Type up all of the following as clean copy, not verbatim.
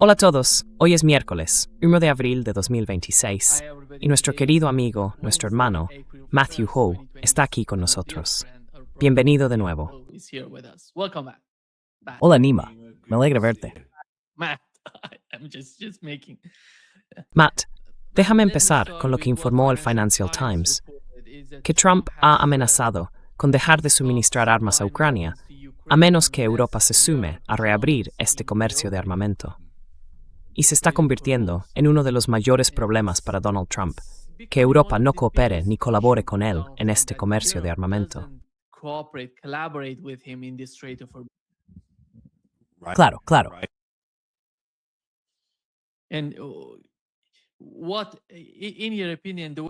Hola a todos, hoy es miércoles, 1 de abril de 2026, y nuestro querido amigo, nuestro hermano, Matthew Ho, está aquí con nosotros. Bienvenido de nuevo. Hola Nima, me alegra verte. Matt, déjame empezar con lo que informó el Financial Times, que Trump ha amenazado con dejar de suministrar armas a Ucrania, a menos que Europa se sume a reabrir este comercio de armamento. Y se está convirtiendo en uno de los mayores problemas para Donald Trump, que Europa no coopere ni colabore con él en este comercio de armamento. Claro.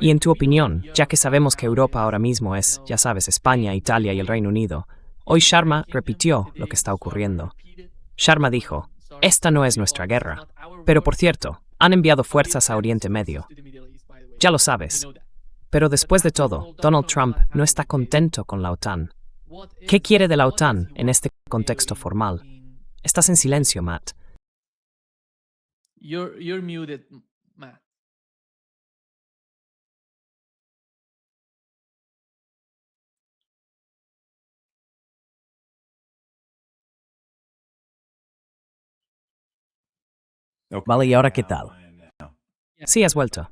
Y en tu opinión, ya que sabemos que Europa ahora mismo es, ya sabes, España, Italia y el Reino Unido, hoy Sharma repitió lo que está ocurriendo. Sharma dijo, esta no es nuestra guerra. Pero por cierto, han enviado fuerzas a Oriente Medio. Ya lo sabes. Pero después de todo, Donald Trump no está contento con la OTAN. ¿Qué quiere de la OTAN en este contexto formal? Estás en silencio, Matt. You're muted, Matt. Vale, ¿y ahora qué tal? Sí, has vuelto.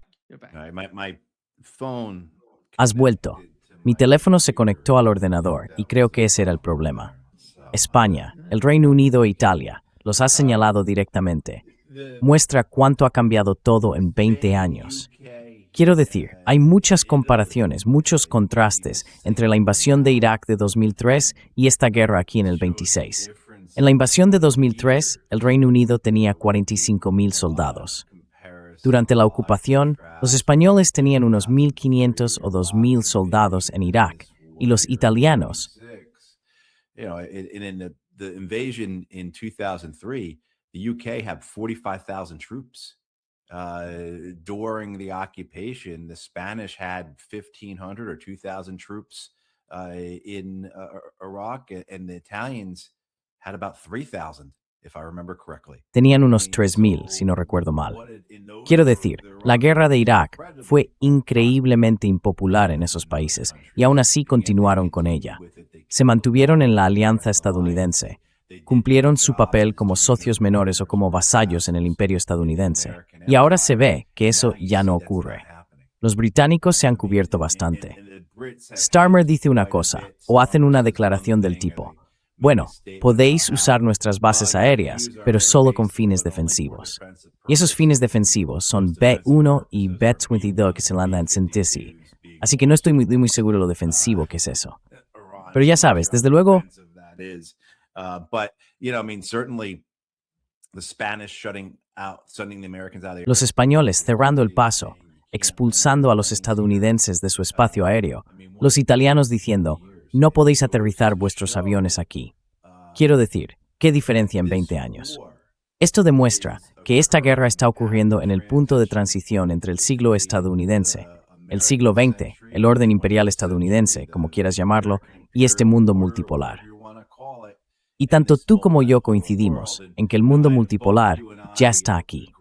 Has vuelto. Mi teléfono se conectó al ordenador y creo que ese era el problema. España, el Reino Unido e Italia, los has señalado directamente. Muestra cuánto ha cambiado todo en 20 años. Quiero decir, hay muchas comparaciones, muchos contrastes entre la invasión de Irak de 2003 y esta guerra aquí en el 26. En la invasión de 2003, el Reino Unido tenía 45.000 soldados. Durante la ocupación, los españoles tenían unos 1.500 o 2.000 soldados en Irak, y los italianos. In the invasion in 2003, the UK had 45,000 troops. During the occupation, the Spanish had 1,500 or 2,000 troops in Iraq, and the Italians had about 3,000, if I remember correctly. Tenían unos 3.000, si no recuerdo mal. Quiero decir, la guerra de Irak fue increíblemente impopular en esos países, y aún así continuaron con ella. Se mantuvieron en la alianza estadounidense. Cumplieron su papel como socios menores o como vasallos en el imperio estadounidense. Y ahora se ve que eso ya no ocurre. Los británicos se han cubierto bastante. Starmer dice una cosa, o hacen una declaración del tipo: bueno, podéis usar nuestras bases aéreas, pero solo con fines defensivos. Y esos fines defensivos son B-1 y B-22 que se lanzan en Sintisi. Así que no estoy muy seguro de lo defensivo que es eso. Pero ya sabes, desde luego... Los españoles cerrando el paso, expulsando a los estadounidenses de su espacio aéreo, los italianos diciendo: no podéis aterrizar vuestros aviones aquí. Quiero decir, ¿qué diferencia en 20 años? Esto demuestra que esta guerra está ocurriendo en el punto de transición entre el siglo estadounidense, el siglo XX, el orden imperial estadounidense, como quieras llamarlo, y este mundo multipolar. Y tanto tú como yo coincidimos en que el mundo multipolar ya está aquí.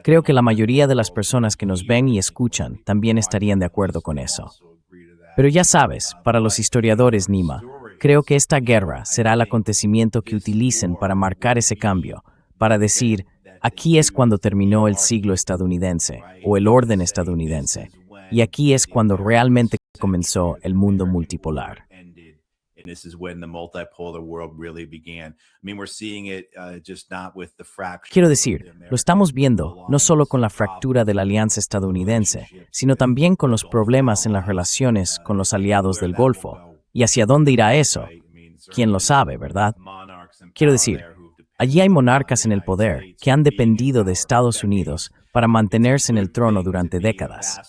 Creo que la mayoría de las personas que nos ven y escuchan también estarían de acuerdo con eso. Pero ya sabes, para los historiadores, Nima, creo que esta guerra será el acontecimiento que utilicen para marcar ese cambio, para decir, aquí es cuando terminó el siglo estadounidense, o el orden estadounidense, y aquí es cuando realmente comenzó el mundo multipolar. Quiero decir, lo estamos viendo no solo con la fractura de la alianza estadounidense, sino también con los problemas en las relaciones con los aliados del Golfo. ¿Y hacia dónde irá eso? ¿Quién lo sabe, verdad? Quiero decir, allí hay monarcas en el poder que han dependido de Estados Unidos para mantenerse en el trono durante décadas.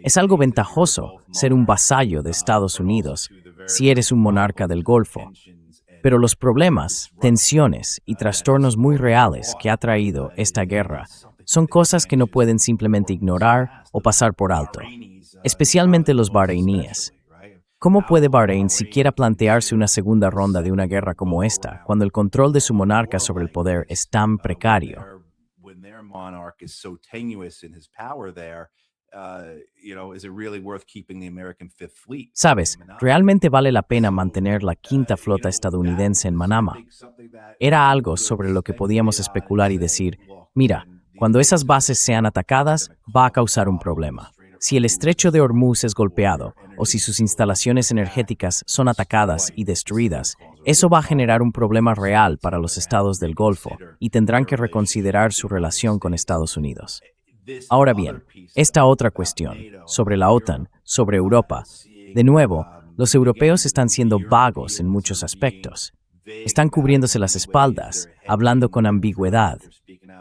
Es algo ventajoso ser un vasallo de Estados Unidos si eres un monarca del Golfo. Pero los problemas, tensiones y trastornos muy reales que ha traído esta guerra son cosas que no pueden simplemente ignorar o pasar por alto, especialmente los bahrainíes. ¿Cómo puede Bahrein siquiera plantearse una segunda ronda de una guerra como esta, cuando el control de su monarca sobre el poder es tan precario? monarch is so tenuous in his power there, is it really worth keeping the American Fifth Fleet? Sabes, realmente vale la pena mantener la quinta flota estadounidense en Manama. Era algo sobre lo que podíamos especular y decir, mira, cuando esas bases sean atacadas, va a causar un problema. Si el estrecho de Hormuz es golpeado o si sus instalaciones energéticas son atacadas y destruidas, eso va a generar un problema real para los estados del Golfo y tendrán que reconsiderar su relación con Estados Unidos. Ahora bien, esta otra cuestión, sobre la OTAN, sobre Europa, de nuevo, los europeos están siendo vagos en muchos aspectos. Están cubriéndose las espaldas, hablando con ambigüedad.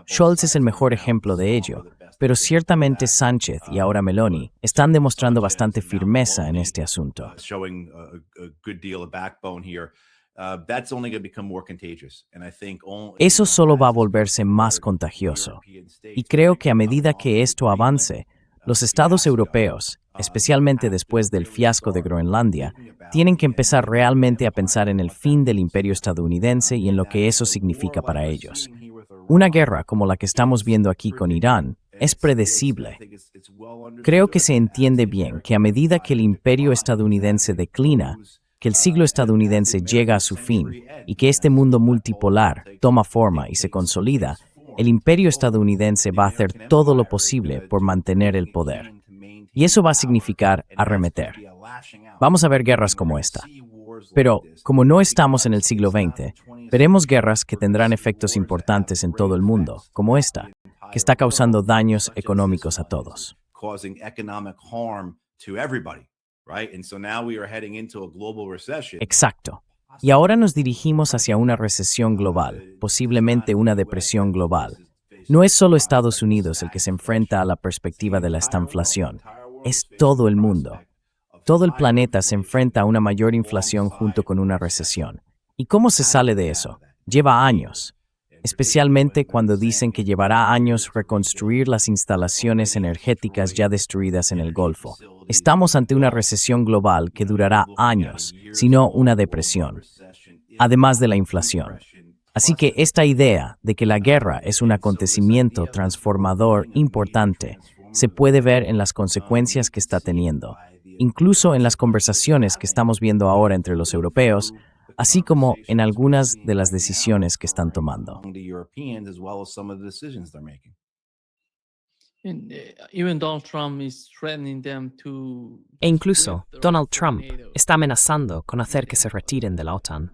Scholz es el mejor ejemplo de ello, pero ciertamente Sánchez y ahora Meloni están demostrando bastante firmeza en este asunto. Eso solo va a volverse más contagioso. Y creo que a medida que esto avance, los estados europeos, especialmente después del fiasco de Groenlandia, tienen que empezar realmente a pensar en el fin del imperio estadounidense y en lo que eso significa para ellos. Una guerra como la que estamos viendo aquí con Irán es predecible. Creo que se entiende bien que a medida que el imperio estadounidense declina, que el siglo estadounidense llega a su fin y que este mundo multipolar toma forma y se consolida, el imperio estadounidense va a hacer todo lo posible por mantener el poder. Y eso va a significar arremeter. Vamos a ver guerras como esta. Pero, como no estamos en el siglo XX, veremos guerras que tendrán efectos importantes en todo el mundo, como esta, que está causando daños económicos a todos. Exacto. Y ahora nos dirigimos hacia una recesión global, posiblemente una depresión global. No es solo Estados Unidos el que se enfrenta a la perspectiva de la estanflación, es todo el mundo. Todo el planeta se enfrenta a una mayor inflación junto con una recesión. ¿Y cómo se sale de eso? Lleva años, especialmente cuando dicen que llevará años reconstruir las instalaciones energéticas ya destruidas en el Golfo. Estamos ante una recesión global que durará años, si no una depresión, además de la inflación. Así que esta idea de que la guerra es un acontecimiento transformador importante se puede ver en las consecuencias que está teniendo, incluso en las conversaciones que estamos viendo ahora entre los europeos, así como en algunas de las decisiones que están tomando. E incluso Donald Trump está amenazando con hacer que se retiren de la OTAN.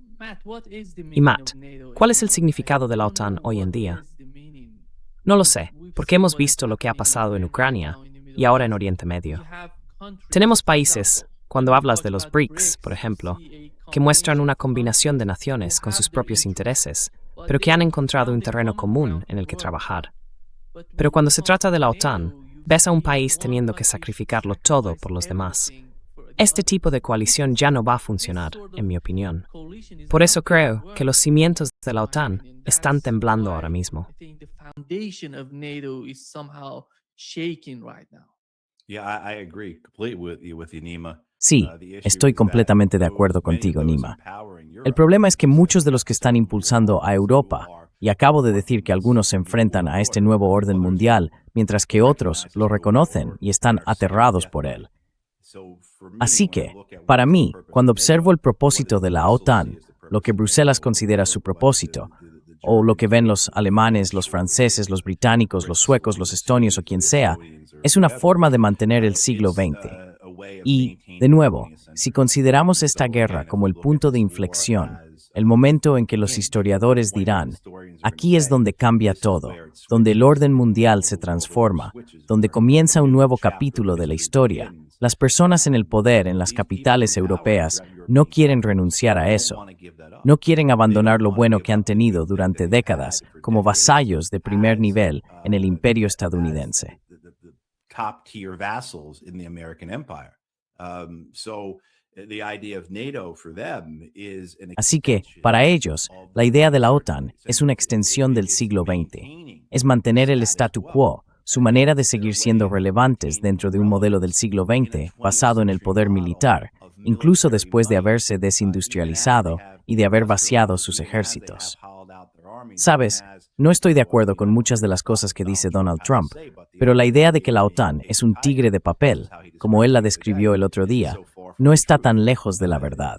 Y Matt, ¿cuál es el significado de la OTAN hoy en día? No lo sé, porque hemos visto lo que ha pasado en Ucrania y ahora en Oriente Medio. Tenemos países, cuando hablas de los BRICS, por ejemplo, que muestran una combinación de naciones con sus propios intereses, pero que han encontrado un terreno común en el que trabajar. Pero cuando se trata de la OTAN, ves a un país teniendo que sacrificarlo todo por los demás. Este tipo de coalición ya no va a funcionar, en mi opinión. Por eso creo que los cimientos de la OTAN están temblando ahora mismo. Sí, estoy completamente de acuerdo contigo, Nima. El problema es que muchos de los que están impulsando a Europa, y acabo de decir que algunos se enfrentan a este nuevo orden mundial, mientras que otros lo reconocen y están aterrados por él. Así que, para mí, cuando observo el propósito de la OTAN, lo que Bruselas considera su propósito, o lo que ven los alemanes, los franceses, los británicos, los suecos, los estonios o quien sea, es una forma de mantener el siglo XX. Y, de nuevo, si consideramos esta guerra como el punto de inflexión, el momento en que los historiadores dirán, aquí es donde cambia todo, donde el orden mundial se transforma, donde comienza un nuevo capítulo de la historia, las personas en el poder en las capitales europeas no quieren renunciar a eso. No quieren abandonar lo bueno que han tenido durante décadas como vasallos de primer nivel en el imperio estadounidense. Así que, para ellos, la idea de la OTAN es una extensión del siglo XX. Es mantener el statu quo, su manera de seguir siendo relevantes dentro de un modelo del siglo XX basado en el poder militar, incluso después de haberse desindustrializado y de haber vaciado sus ejércitos. Sabes, no estoy de acuerdo con muchas de las cosas que dice Donald Trump, pero la idea de que la OTAN es un tigre de papel, como él la describió el otro día, no está tan lejos de la verdad.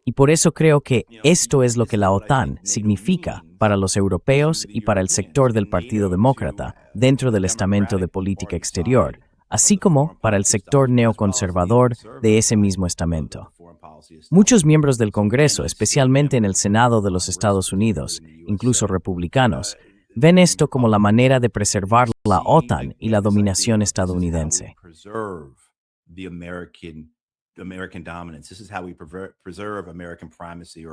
Y por eso creo que esto es lo que la OTAN significa para los europeos y para el sector del Partido Demócrata dentro del estamento de política exterior, así como para el sector neoconservador de ese mismo estamento. Muchos miembros del Congreso, especialmente en el Senado de los Estados Unidos, incluso republicanos, ven esto como la manera de preservar la OTAN y la dominación estadounidense.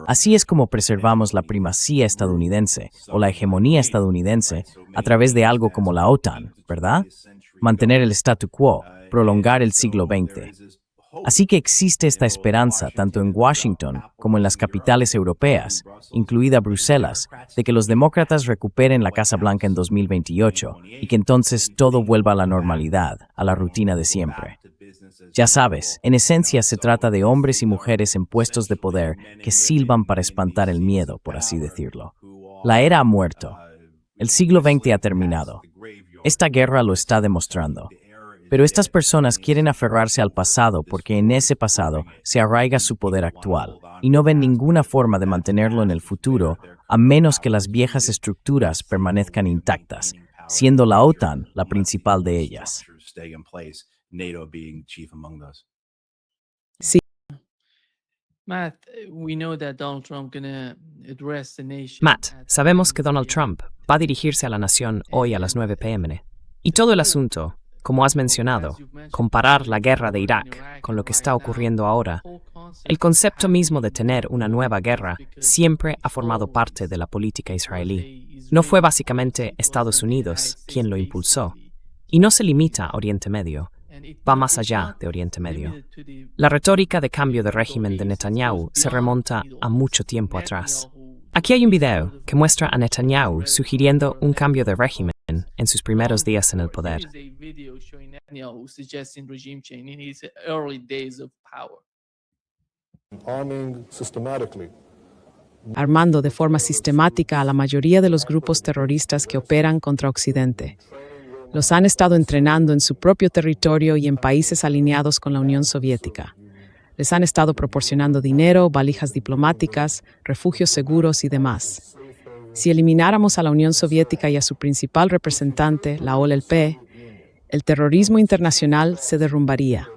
Así es como preservamos la primacía estadounidense o la hegemonía estadounidense a través de algo como la OTAN, ¿verdad? Mantener el statu quo, prolongar el siglo XX. Así que existe esta esperanza tanto en Washington como en las capitales europeas, incluida Bruselas, de que los demócratas recuperen la Casa Blanca en 2028 y que entonces todo vuelva a la normalidad, a la rutina de siempre. Ya sabes, en esencia se trata de hombres y mujeres en puestos de poder que silban para espantar el miedo, por así decirlo. La era ha muerto. El siglo XX ha terminado. Esta guerra lo está demostrando. Pero estas personas quieren aferrarse al pasado porque en ese pasado se arraiga su poder actual y no ven ninguna forma de mantenerlo en el futuro a menos que las viejas estructuras permanezcan intactas, siendo la OTAN la principal de ellas. Sí. Matt, we know that Donald Trump gonna address the nation. Matt, sabemos que Donald Trump va a dirigirse a la nación hoy a las 9 p.m. Y todo el asunto, como has mencionado, comparar la guerra de Irak con lo que está ocurriendo ahora, el concepto mismo de tener una nueva guerra siempre ha formado parte de la política israelí. No fue básicamente Estados Unidos quien lo impulsó, y no se limita a Oriente Medio, va más allá de Oriente Medio. La retórica de cambio de régimen de Netanyahu se remonta a mucho tiempo atrás. Aquí hay un video que muestra a Netanyahu sugiriendo un cambio de régimen en sus primeros días en el poder. Armando de forma sistemática a la mayoría de los grupos terroristas que operan contra Occidente. Los han estado entrenando en su propio territorio y en países alineados con la Unión Soviética. Les han estado proporcionando dinero, valijas diplomáticas, refugios seguros y demás. Si elimináramos a la Unión Soviética y a su principal representante, la OLP, el terrorismo internacional se derrumbaría.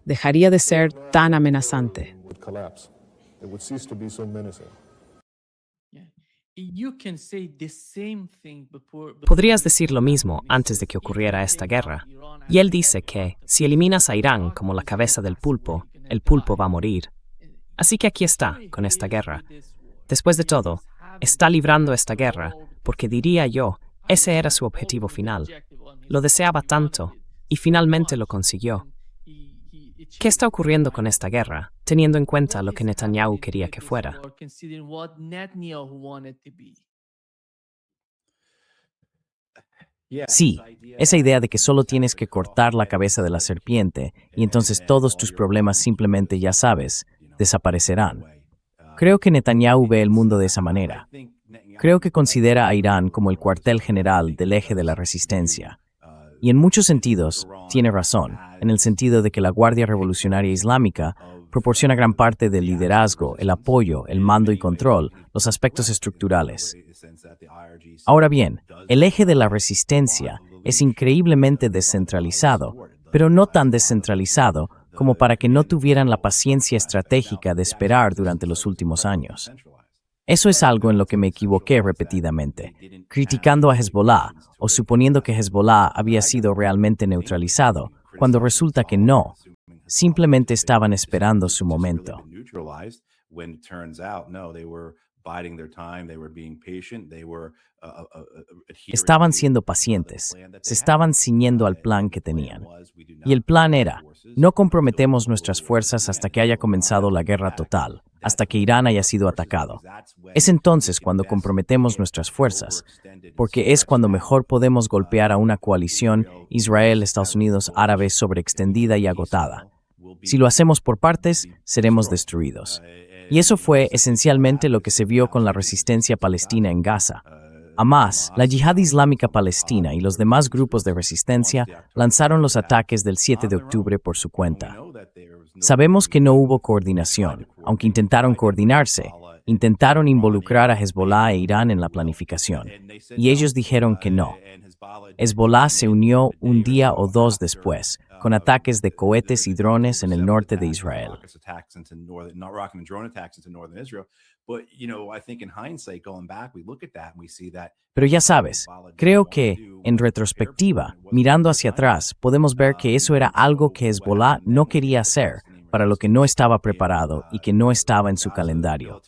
Dejaría de ser tan amenazante. Podrías decir lo mismo antes de que ocurriera esta guerra. Y él dice que, si eliminas a Irán como la cabeza del pulpo, el pulpo va a morir. Así que aquí está, con esta guerra. Después de todo, está librando esta guerra porque, diría yo, ese era su objetivo final. Lo deseaba tanto, y finalmente lo consiguió. ¿Qué está ocurriendo con esta guerra, teniendo en cuenta lo que Netanyahu quería que fuera? Sí, esa idea de que solo tienes que cortar la cabeza de la serpiente y entonces todos tus problemas simplemente, ya sabes, desaparecerán. Creo que Netanyahu ve el mundo de esa manera. Creo que considera a Irán como el cuartel general del eje de la resistencia. Y en muchos sentidos, tiene razón, en el sentido de que la Guardia Revolucionaria Islámica proporciona gran parte del liderazgo, el apoyo, el mando y control, los aspectos estructurales. Ahora bien, el eje de la resistencia es increíblemente descentralizado, pero no tan descentralizado como para que no tuvieran la paciencia estratégica de esperar durante los últimos años. Eso es algo en lo que me equivoqué repetidamente, criticando a Hezbollah o suponiendo que Hezbollah había sido realmente neutralizado, cuando resulta que no. Simplemente estaban esperando su momento. Estaban siendo pacientes, se estaban ciñendo al plan que tenían. Y el plan era, no comprometemos nuestras fuerzas hasta que haya comenzado la guerra total, hasta que Irán haya sido atacado. Es entonces cuando comprometemos nuestras fuerzas, porque es cuando mejor podemos golpear a una coalición Israel, Estados Unidos, árabe sobreextendida y agotada. Si lo hacemos por partes, seremos destruidos. Y eso fue esencialmente lo que se vio con la resistencia palestina en Gaza. Hamas, la Yihad Islámica Palestina y los demás grupos de resistencia lanzaron los ataques del 7 de octubre por su cuenta. Sabemos que no hubo coordinación, aunque intentaron coordinarse. Intentaron involucrar a Hezbollah e Irán en la planificación, y ellos dijeron que no. Hezbollah se unió un día o dos después, con ataques de cohetes y drones en el norte de Israel. Pero ya sabes, creo que, en retrospectiva, mirando hacia atrás, podemos ver que eso era algo que Hezbollah no quería hacer, para lo que no estaba preparado y que no estaba en su calendario.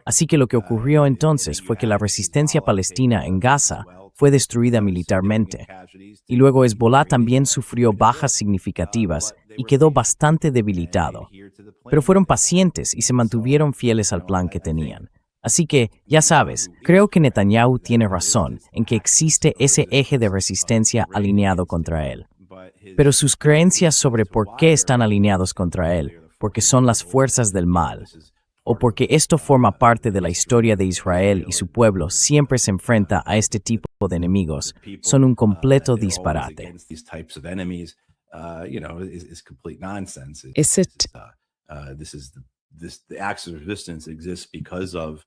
Así que lo que ocurrió entonces fue que la resistencia palestina en Gaza fue destruida militarmente, y luego Hezbollah también sufrió bajas significativas y quedó bastante debilitado. Pero fueron pacientes y se mantuvieron fieles al plan que tenían. Así que, ya sabes, creo que Netanyahu tiene razón en que existe ese eje de resistencia alineado contra él. Pero sus creencias sobre por qué están alineados contra él, porque son las fuerzas del mal, o porque esto forma parte de la historia de Israel y su pueblo siempre se enfrenta a este tipo de enemigos, son un completo disparate.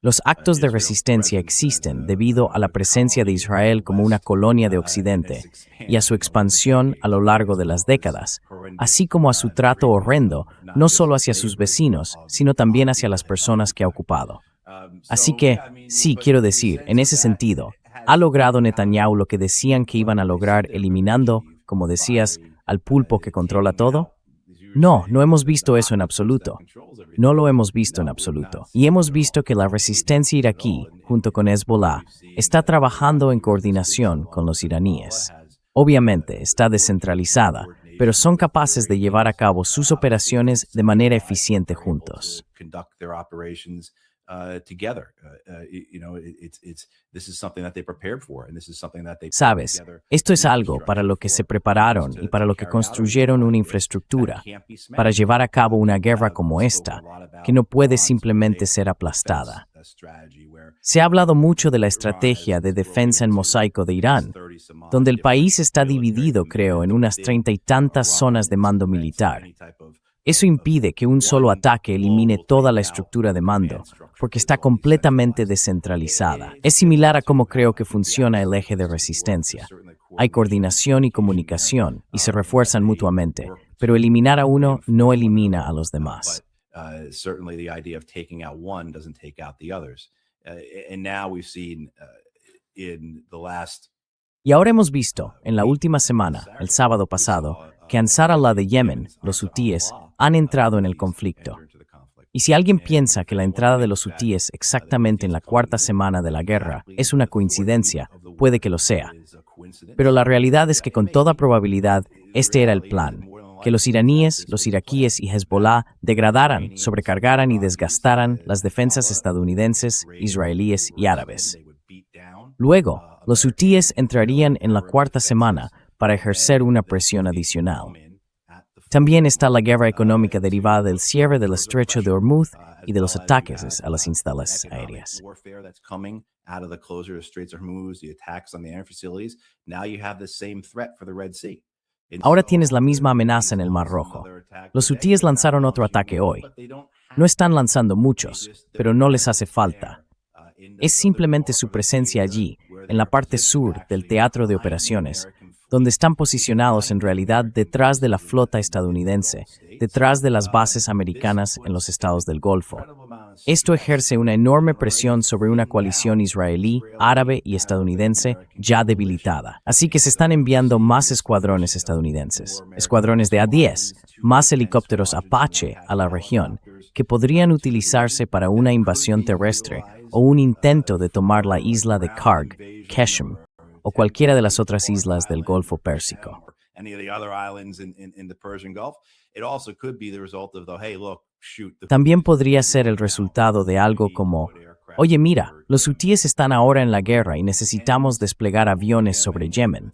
Los actos de resistencia existen debido a la presencia de Israel como una colonia de Occidente y a su expansión a lo largo de las décadas, así como a su trato horrendo, no solo hacia sus vecinos, sino también hacia las personas que ha ocupado. Así que, sí, quiero decir, en ese sentido, ¿ha logrado Netanyahu lo que decían que iban a lograr eliminando, como decías, al pulpo que controla todo? No, no hemos visto eso en absoluto. No lo hemos visto en absoluto. Y hemos visto que la resistencia iraquí, junto con Hezbollah, está trabajando en coordinación con los iraníes. Obviamente, está descentralizada, pero son capaces de llevar a cabo sus operaciones de manera eficiente juntos. Sabes, esto es algo para lo que se prepararon y para lo que construyeron una infraestructura, para llevar a cabo una guerra como esta, que no puede simplemente ser aplastada. Se ha hablado mucho de la estrategia de defensa en mosaico de Irán, donde el país está dividido, creo, en unas 30 y tantas zonas de mando militar. Eso impide que un solo ataque elimine toda la estructura de mando, porque está completamente descentralizada. Es similar a cómo creo que funciona el eje de resistencia. Hay coordinación y comunicación, y se refuerzan mutuamente, pero eliminar a uno no elimina a los demás. Y ahora hemos visto, en la última semana, el sábado pasado, que Ansar Allah de Yemen, los hutíes, han entrado en el conflicto. Y si alguien piensa que la entrada de los hutíes exactamente en la cuarta semana de la guerra es una coincidencia, puede que lo sea. Pero la realidad es que con toda probabilidad este era el plan, que los iraníes, los iraquíes y Hezbollah degradaran, sobrecargaran y desgastaran las defensas estadounidenses, israelíes y árabes. Luego, los hutíes entrarían en la cuarta semana para ejercer una presión adicional. También está la guerra económica derivada del cierre del estrecho de Hormuz y de los ataques a las instalaciones aéreas. Ahora tienes la misma amenaza en el Mar Rojo. Los hutíes lanzaron otro ataque hoy. No están lanzando muchos, pero no les hace falta. Es simplemente su presencia allí, en la parte sur del teatro de operaciones, donde están posicionados en realidad detrás de la flota estadounidense, detrás de las bases americanas en los estados del Golfo. Esto ejerce una enorme presión sobre una coalición israelí, árabe y estadounidense ya debilitada. Así que se están enviando más escuadrones estadounidenses, escuadrones de A-10, más helicópteros Apache a la región, que podrían utilizarse para una invasión terrestre o un intento de tomar la isla de Karg, Keshem, o cualquiera de las otras islas del Golfo Pérsico. También podría ser el resultado de algo como, oye mira, los hutíes están ahora en la guerra y necesitamos desplegar aviones sobre Yemen.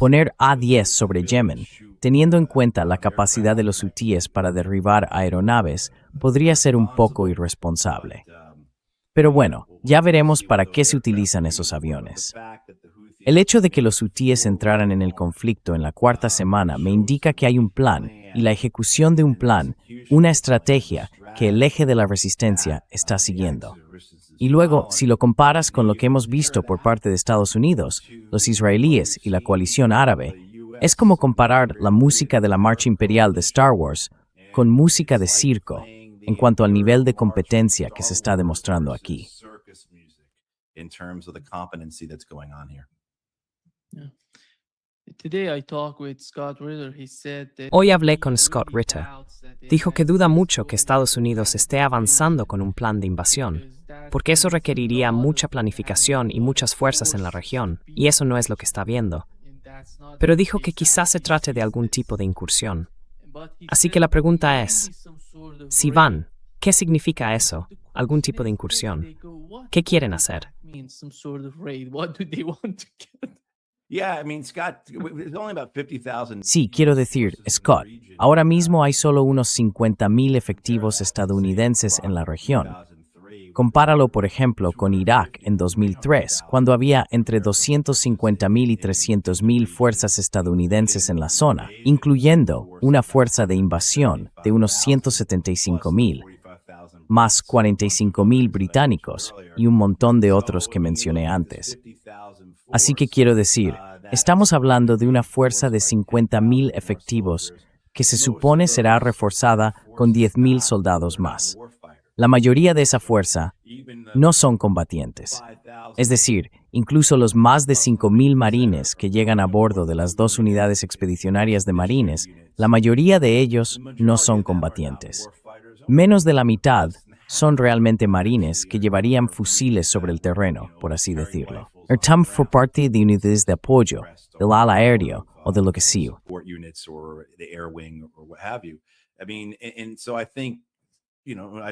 Poner A-10 sobre Yemen, teniendo en cuenta la capacidad de los hutíes para derribar aeronaves, podría ser un poco irresponsable. Pero bueno, ya veremos para qué se utilizan esos aviones. El hecho de que los hutíes entraran en el conflicto en la cuarta semana me indica que hay un plan y la ejecución de un plan, una estrategia que el eje de la resistencia está siguiendo. Y luego, si lo comparas con lo que hemos visto por parte de Estados Unidos, los israelíes y la coalición árabe, es como comparar la música de la marcha imperial de Star Wars con música de circo en cuanto al nivel de competencia que se está demostrando aquí. Hoy hablé con Scott Ritter. Dijo que duda mucho que Estados Unidos esté avanzando con un plan de invasión, porque eso requeriría mucha planificación y muchas fuerzas en la región, y eso no es lo que está viendo. Pero dijo que quizás se trate de algún tipo de incursión. Así que la pregunta es, si van, ¿qué significa eso? ¿Algún tipo de incursión? ¿Qué quieren hacer? Sí, quiero decir, Scott, ahora mismo hay solo unos 50,000 efectivos estadounidenses en la región. Compáralo, por ejemplo, con Irak en 2003, cuando había entre 250,000 y 300,000 fuerzas estadounidenses en la zona, incluyendo una fuerza de invasión de unos 175,000, más 45,000 británicos y un montón de otros que mencioné antes. Así que quiero decir, estamos hablando de una fuerza de 50,000 efectivos que se supone será reforzada con 10,000 soldados más. La mayoría de esa fuerza no son combatientes. Es decir, incluso los más de 5,000 marines que llegan a bordo de las 2 unidades expedicionarias de marines, la mayoría de ellos no son combatientes. Menos de la mitad son realmente marines que llevarían fusiles sobre el terreno, por así decirlo. Están por parte de unidades de apoyo, del ala aéreo o de lo que sea.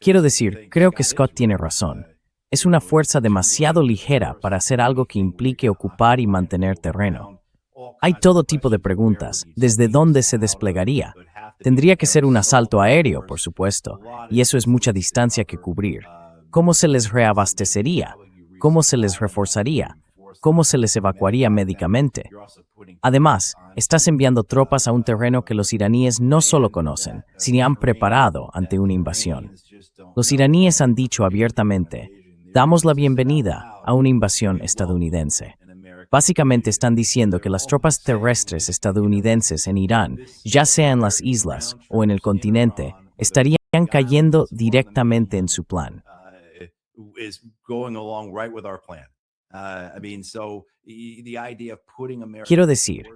Quiero decir, creo que Scott tiene razón. Es una fuerza demasiado ligera para hacer algo que implique ocupar y mantener terreno. Hay todo tipo de preguntas. ¿Desde dónde se desplegaría? Tendría que ser un asalto aéreo, por supuesto, y eso es mucha distancia que cubrir. ¿Cómo se les reabastecería? ¿Cómo se les reforzaría? ¿Cómo se les evacuaría médicamente? Además, estás enviando tropas a un terreno que los iraníes no solo conocen, sino han preparado ante una invasión. Los iraníes han dicho abiertamente, damos la bienvenida a una invasión estadounidense. Básicamente están diciendo que las tropas terrestres estadounidenses en Irán, ya sea en las islas o en el continente, estarían cayendo directamente en su plan. Quiero decir,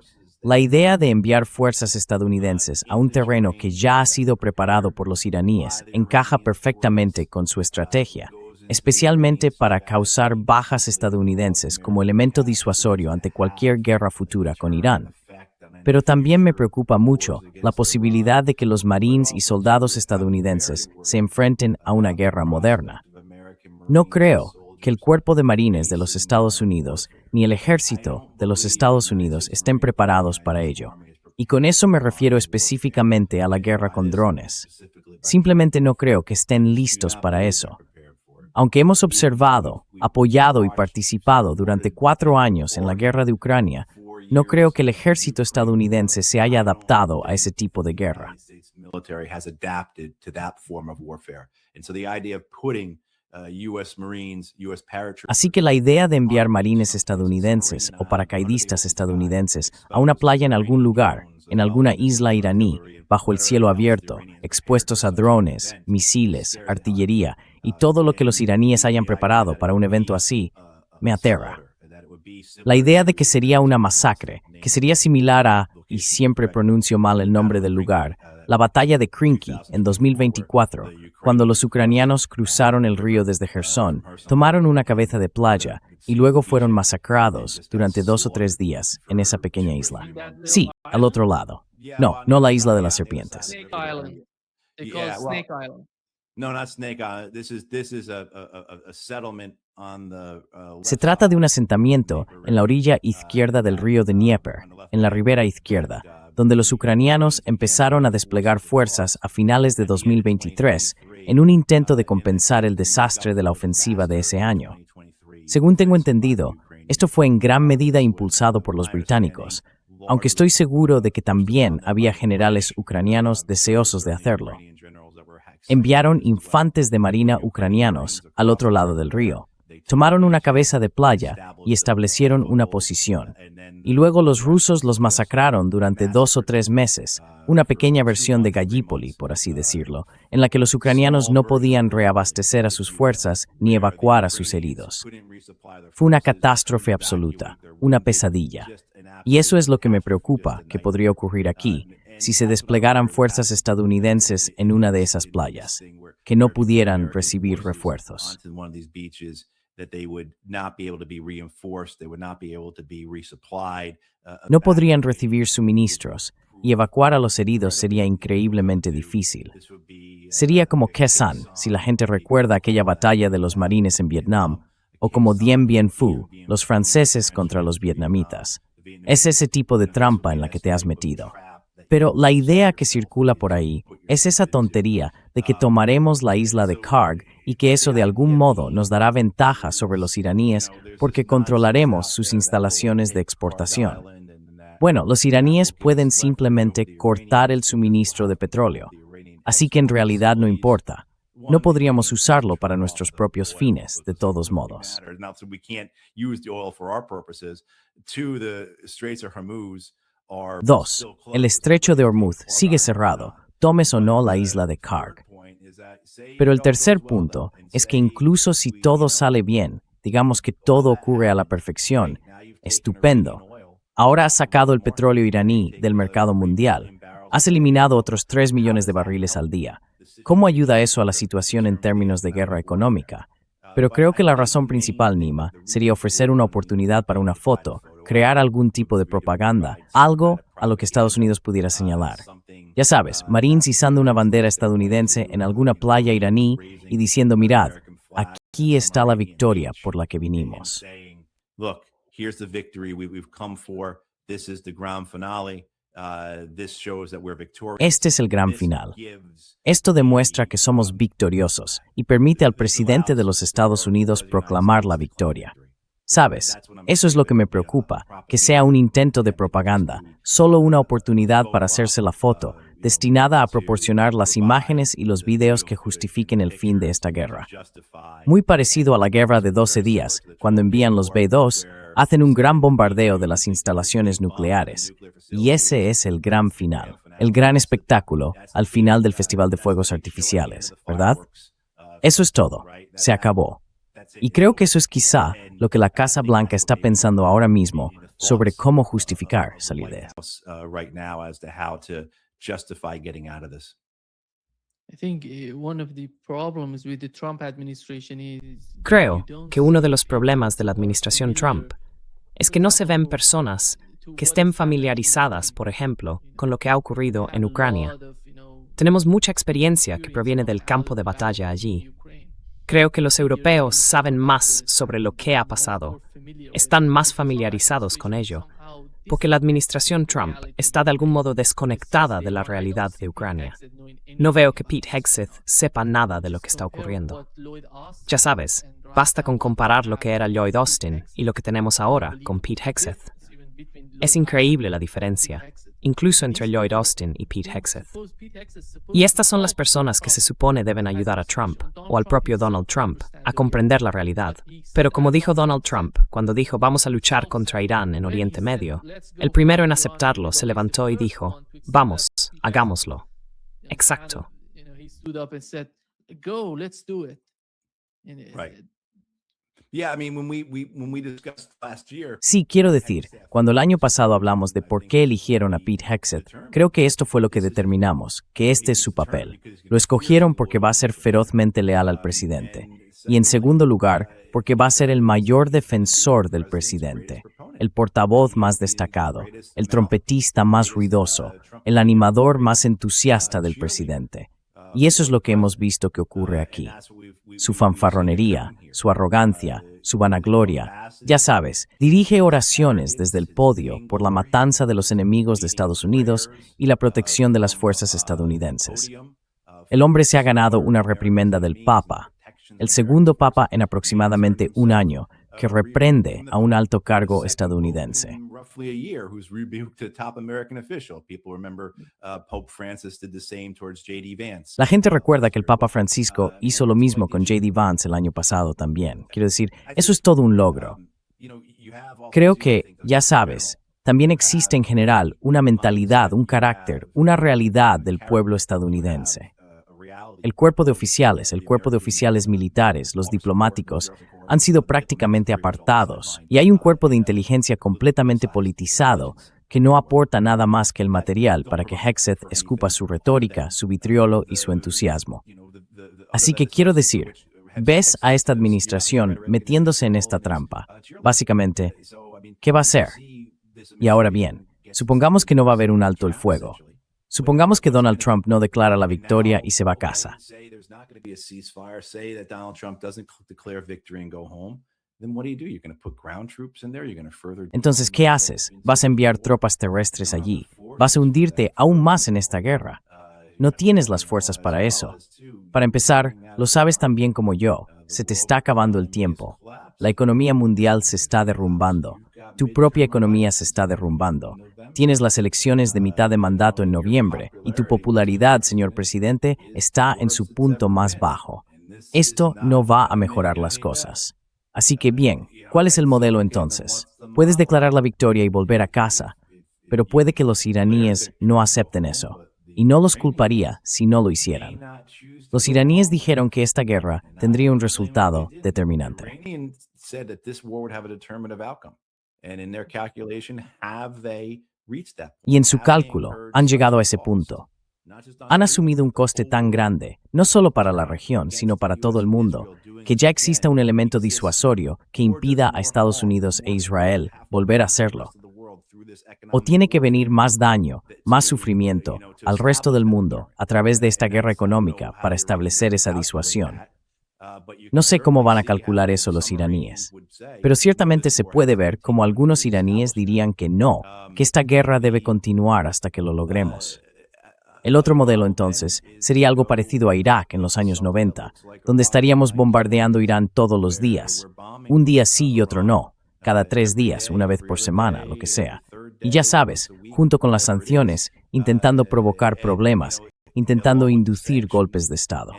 la idea de enviar fuerzas estadounidenses a un terreno que ya ha sido preparado por los iraníes encaja perfectamente con su estrategia, especialmente para causar bajas estadounidenses como elemento disuasorio ante cualquier guerra futura con Irán. Pero también me preocupa mucho la posibilidad de que los marines y soldados estadounidenses se enfrenten a una guerra moderna. No creo que el Cuerpo de Marines de los Estados Unidos ni el Ejército de los Estados Unidos estén preparados para ello. Y con eso me refiero específicamente a la guerra con drones. Simplemente no creo que estén listos para eso. Aunque hemos observado, apoyado y participado durante 4 años en la guerra de Ucrania, no creo que el ejército estadounidense se haya adaptado a ese tipo de guerra. Así que la idea de enviar marines estadounidenses o paracaidistas estadounidenses a una playa en algún lugar, en alguna isla iraní, bajo el cielo abierto, expuestos a drones, misiles, artillería y todo lo que los iraníes hayan preparado para un evento así, me aterra. La idea de que sería una masacre, que sería similar a, y siempre pronuncio mal el nombre del lugar, la batalla de Krinky en 2024, cuando los ucranianos cruzaron el río desde Jersón, tomaron una cabeza de playa y luego fueron masacrados durante 2 o 3 días en esa pequeña isla. Sí, al otro lado. No la isla de las serpientes. Snake Island. They call it Snake Island. No, not Snake Island. This is a settlement Se trata de un asentamiento en la orilla izquierda del río de Dnieper, en la ribera izquierda, donde los ucranianos empezaron a desplegar fuerzas a finales de 2023 en un intento de compensar el desastre de la ofensiva de ese año. Según tengo entendido, esto fue en gran medida impulsado por los británicos, aunque estoy seguro de que también había generales ucranianos deseosos de hacerlo. Enviaron infantes de marina ucranianos al otro lado del río. Tomaron una cabeza de playa y establecieron una posición. Y luego los rusos los masacraron durante 2 o 3 meses, una pequeña versión de Gallipoli, por así decirlo, en la que los ucranianos no podían reabastecer a sus fuerzas ni evacuar a sus heridos. Fue una catástrofe absoluta, una pesadilla. Y eso es lo que me preocupa que podría ocurrir aquí, si se desplegaran fuerzas estadounidenses en una de esas playas, que no pudieran recibir refuerzos. No podrían recibir suministros, y evacuar a los heridos sería increíblemente difícil. Sería como Khe Sanh, si la gente recuerda aquella batalla de los marines en Vietnam, o como Dien Bien Phu, los franceses contra los vietnamitas. Es ese tipo de trampa en la que te has metido. Pero la idea que circula por ahí es esa tontería de que tomaremos la isla de Karg y que eso de algún modo nos dará ventaja sobre los iraníes porque controlaremos sus instalaciones de exportación. Bueno, los iraníes pueden simplemente cortar el suministro de petróleo, así que en realidad no importa. No podríamos usarlo para nuestros propios fines, de todos modos. 2. El estrecho de Hormuz sigue cerrado, tomes o no la isla de Karg. Pero el tercer punto es que incluso si todo sale bien, digamos que todo ocurre a la perfección, estupendo. Ahora has sacado el petróleo iraní del mercado mundial. Has eliminado otros 3 millones de barriles al día. ¿Cómo ayuda eso a la situación en términos de guerra económica? Pero creo que la razón principal, Nima, sería ofrecer una oportunidad para una foto, crear algún tipo de propaganda, algo a lo que Estados Unidos pudiera señalar. Ya sabes, Marines izando una bandera estadounidense en alguna playa iraní y diciendo, mirad, aquí está la victoria por la que vinimos. Este es el gran final. Esto demuestra que somos victoriosos y permite al presidente de los Estados Unidos proclamar la victoria. ¿Sabes? Eso es lo que me preocupa, que sea un intento de propaganda, solo una oportunidad para hacerse la foto, destinada a proporcionar las imágenes y los videos que justifiquen el fin de esta guerra. Muy parecido a la guerra de 12 días, cuando envían los B-2, hacen un gran bombardeo de las instalaciones nucleares. Y ese es el gran final, el gran espectáculo al final del Festival de Fuegos Artificiales, ¿verdad? Eso es todo. Se acabó. Y creo que eso es quizá lo que la Casa Blanca está pensando ahora mismo sobre cómo justificar salir de eso. Creo que uno de los problemas de la administración Trump es que no se ven personas que estén familiarizadas, por ejemplo, con lo que ha ocurrido en Ucrania. Tenemos mucha experiencia que proviene del campo de batalla allí. Creo que los europeos saben más sobre lo que ha pasado, están más familiarizados con ello, porque la administración Trump está de algún modo desconectada de la realidad de Ucrania. No veo que Pete Hegseth sepa nada de lo que está ocurriendo. Ya sabes, basta con comparar lo que era Lloyd Austin y lo que tenemos ahora con Pete Hegseth. Es increíble la diferencia, incluso entre Lloyd Austin y Pete Hegseth. Y estas son las personas que se supone deben ayudar a Trump, o al propio Donald Trump, a comprender la realidad. Pero como dijo Donald Trump cuando dijo vamos a luchar contra Irán en Oriente Medio, el primero en aceptarlo se levantó y dijo, vamos, hagámoslo. Exacto. Sí, quiero decir, cuando el año pasado hablamos de por qué eligieron a Pete Hegseth, creo que esto fue lo que determinamos, que este es su papel. Lo escogieron porque va a ser ferozmente leal al presidente. Y en segundo lugar, porque va a ser el mayor defensor del presidente, el portavoz más destacado, el trompetista más ruidoso, el animador más entusiasta del presidente. Y eso es lo que hemos visto que ocurre aquí. Su fanfarronería, su arrogancia, su vanagloria. Ya sabes, dirige oraciones desde el podio por la matanza de los enemigos de Estados Unidos y la protección de las fuerzas estadounidenses. El hombre se ha ganado una reprimenda del Papa, el segundo Papa en aproximadamente un año, que reprende a un alto cargo estadounidense. La gente recuerda que el Papa Francisco hizo lo mismo con J.D. Vance el año pasado también. Quiero decir, eso es todo un logro. Creo que, ya sabes, también existe en general una mentalidad, un carácter, una realidad del pueblo estadounidense. El cuerpo de oficiales militares, los diplomáticos, han sido prácticamente apartados y hay un cuerpo de inteligencia completamente politizado que no aporta nada más que el material para que Hegseth escupa su retórica, su vitriolo y su entusiasmo. Así que quiero decir, ves a esta administración metiéndose en esta trampa. Básicamente, ¿qué va a hacer? Y ahora bien, supongamos que no va a haber un alto el fuego. Supongamos que Donald Trump no declara la victoria y se va a casa. Entonces, ¿qué haces? ¿Vas a enviar tropas terrestres allí? ¿Vas a hundirte aún más en esta guerra? No tienes las fuerzas para eso. Para empezar, lo sabes tan bien como yo, se te está acabando el tiempo. La economía mundial se está derrumbando. Tu propia economía se está derrumbando. Tienes las elecciones de mitad de mandato en noviembre y tu popularidad, señor presidente, está en su punto más bajo. Esto no va a mejorar las cosas. Así que bien, ¿cuál es el modelo entonces? Puedes declarar la victoria y volver a casa, pero puede que los iraníes no acepten eso. Y no los culparía si no lo hicieran. Los iraníes dijeron que esta guerra tendría un resultado determinante. Y en su cálculo han llegado a ese punto. Han asumido un coste tan grande, no solo para la región, sino para todo el mundo, que ya exista un elemento disuasorio que impida a Estados Unidos e Israel volver a hacerlo. O tiene que venir más daño, más sufrimiento al resto del mundo a través de esta guerra económica para establecer esa disuasión. No sé cómo van a calcular eso los iraníes, pero ciertamente se puede ver cómo algunos iraníes dirían que no, que esta guerra debe continuar hasta que lo logremos. El otro modelo, entonces, sería algo parecido a Irak en los años 90, donde estaríamos bombardeando Irán todos los días, un día sí y otro no, cada 3 días, una vez por semana, lo que sea. Y ya sabes, junto con las sanciones, intentando provocar problemas, intentando inducir golpes de Estado.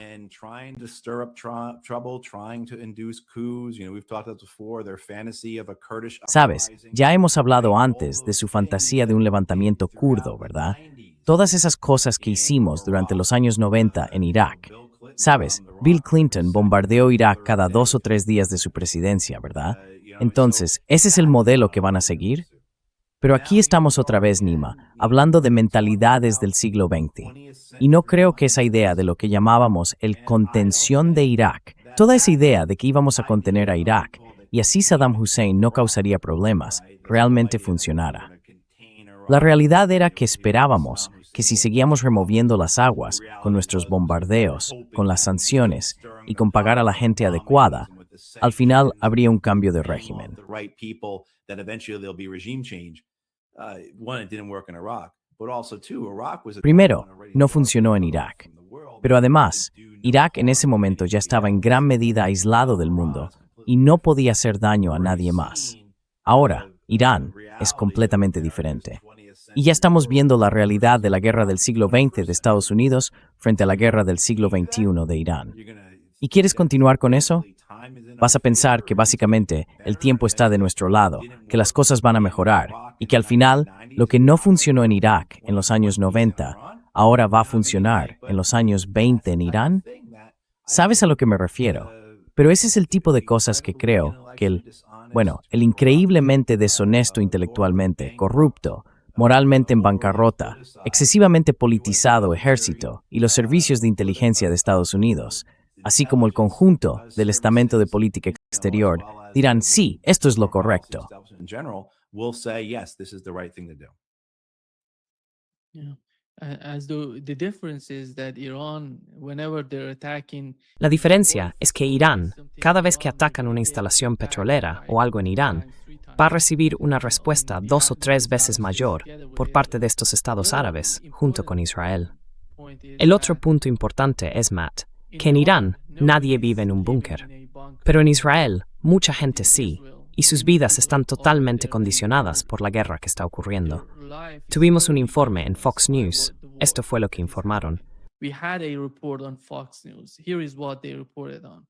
Sabes, ya hemos hablado antes de su fantasía de un levantamiento kurdo, ¿verdad? Todas esas cosas que hicimos durante los años 90 en Irak. Sabes, Bill Clinton bombardeó Irak cada 2 o 3 días de su presidencia, ¿verdad? Entonces, ¿ese es el modelo que van a seguir? Pero aquí estamos otra vez, Nima, hablando de mentalidades del siglo XX. Y no creo que esa idea de lo que llamábamos el contención de Irak, toda esa idea de que íbamos a contener a Irak y así Saddam Hussein no causaría problemas, realmente funcionara. La realidad era que esperábamos que si seguíamos removiendo las aguas con nuestros bombardeos, con las sanciones y con pagar a la gente adecuada, al final habría un cambio de régimen. Primero, no funcionó en Irak. Pero además, Irak en ese momento ya estaba en gran medida aislado del mundo y no podía hacer daño a nadie más. Ahora, Irán es completamente diferente. Y ya estamos viendo la realidad de la guerra del siglo XX de Estados Unidos frente a la guerra del siglo XXI de Irán. ¿Y quieres continuar con eso? Vas a pensar que básicamente el tiempo está de nuestro lado, que las cosas van a mejorar y que al final lo que no funcionó en Irak en los años 90 ahora va a funcionar en los años 20 en Irán. ¿Sabes a lo que me refiero? Pero ese es el tipo de cosas que creo que el increíblemente deshonesto intelectualmente, corrupto, moralmente en bancarrota, excesivamente politizado ejército y los servicios de inteligencia de Estados Unidos, así como el conjunto del estamento de política exterior, dirán sí, esto es lo correcto. Yeah. As the difference is that Iran, whenever they're attacking, La diferencia es que Irán, cada vez que atacan una instalación petrolera o algo en Irán, va a recibir una respuesta 2 o 3 veces mayor por parte de estos estados árabes, junto con Israel. El otro punto importante es, Matt, que en Irán nadie vive en un búnker, pero en Israel mucha gente sí, y sus vidas están totalmente condicionadas por la guerra que está ocurriendo. Tuvimos un informe en Fox News. Esto fue lo que informaron. we had a report on Fox News. Here is what they reported on.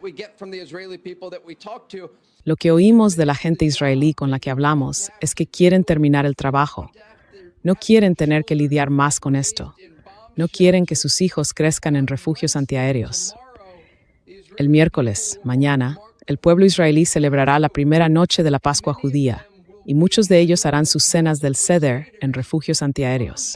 We get from the Israeli people that we talk to. Lo que oímos de la gente israelí con la que hablamos es que quieren terminar el trabajo. No quieren tener que lidiar más con esto. No quieren que sus hijos crezcan en refugios antiaéreos. El miércoles, mañana, el pueblo israelí celebrará la primera noche de la Pascua judía, y muchos de ellos harán sus cenas del Seder en refugios antiaéreos.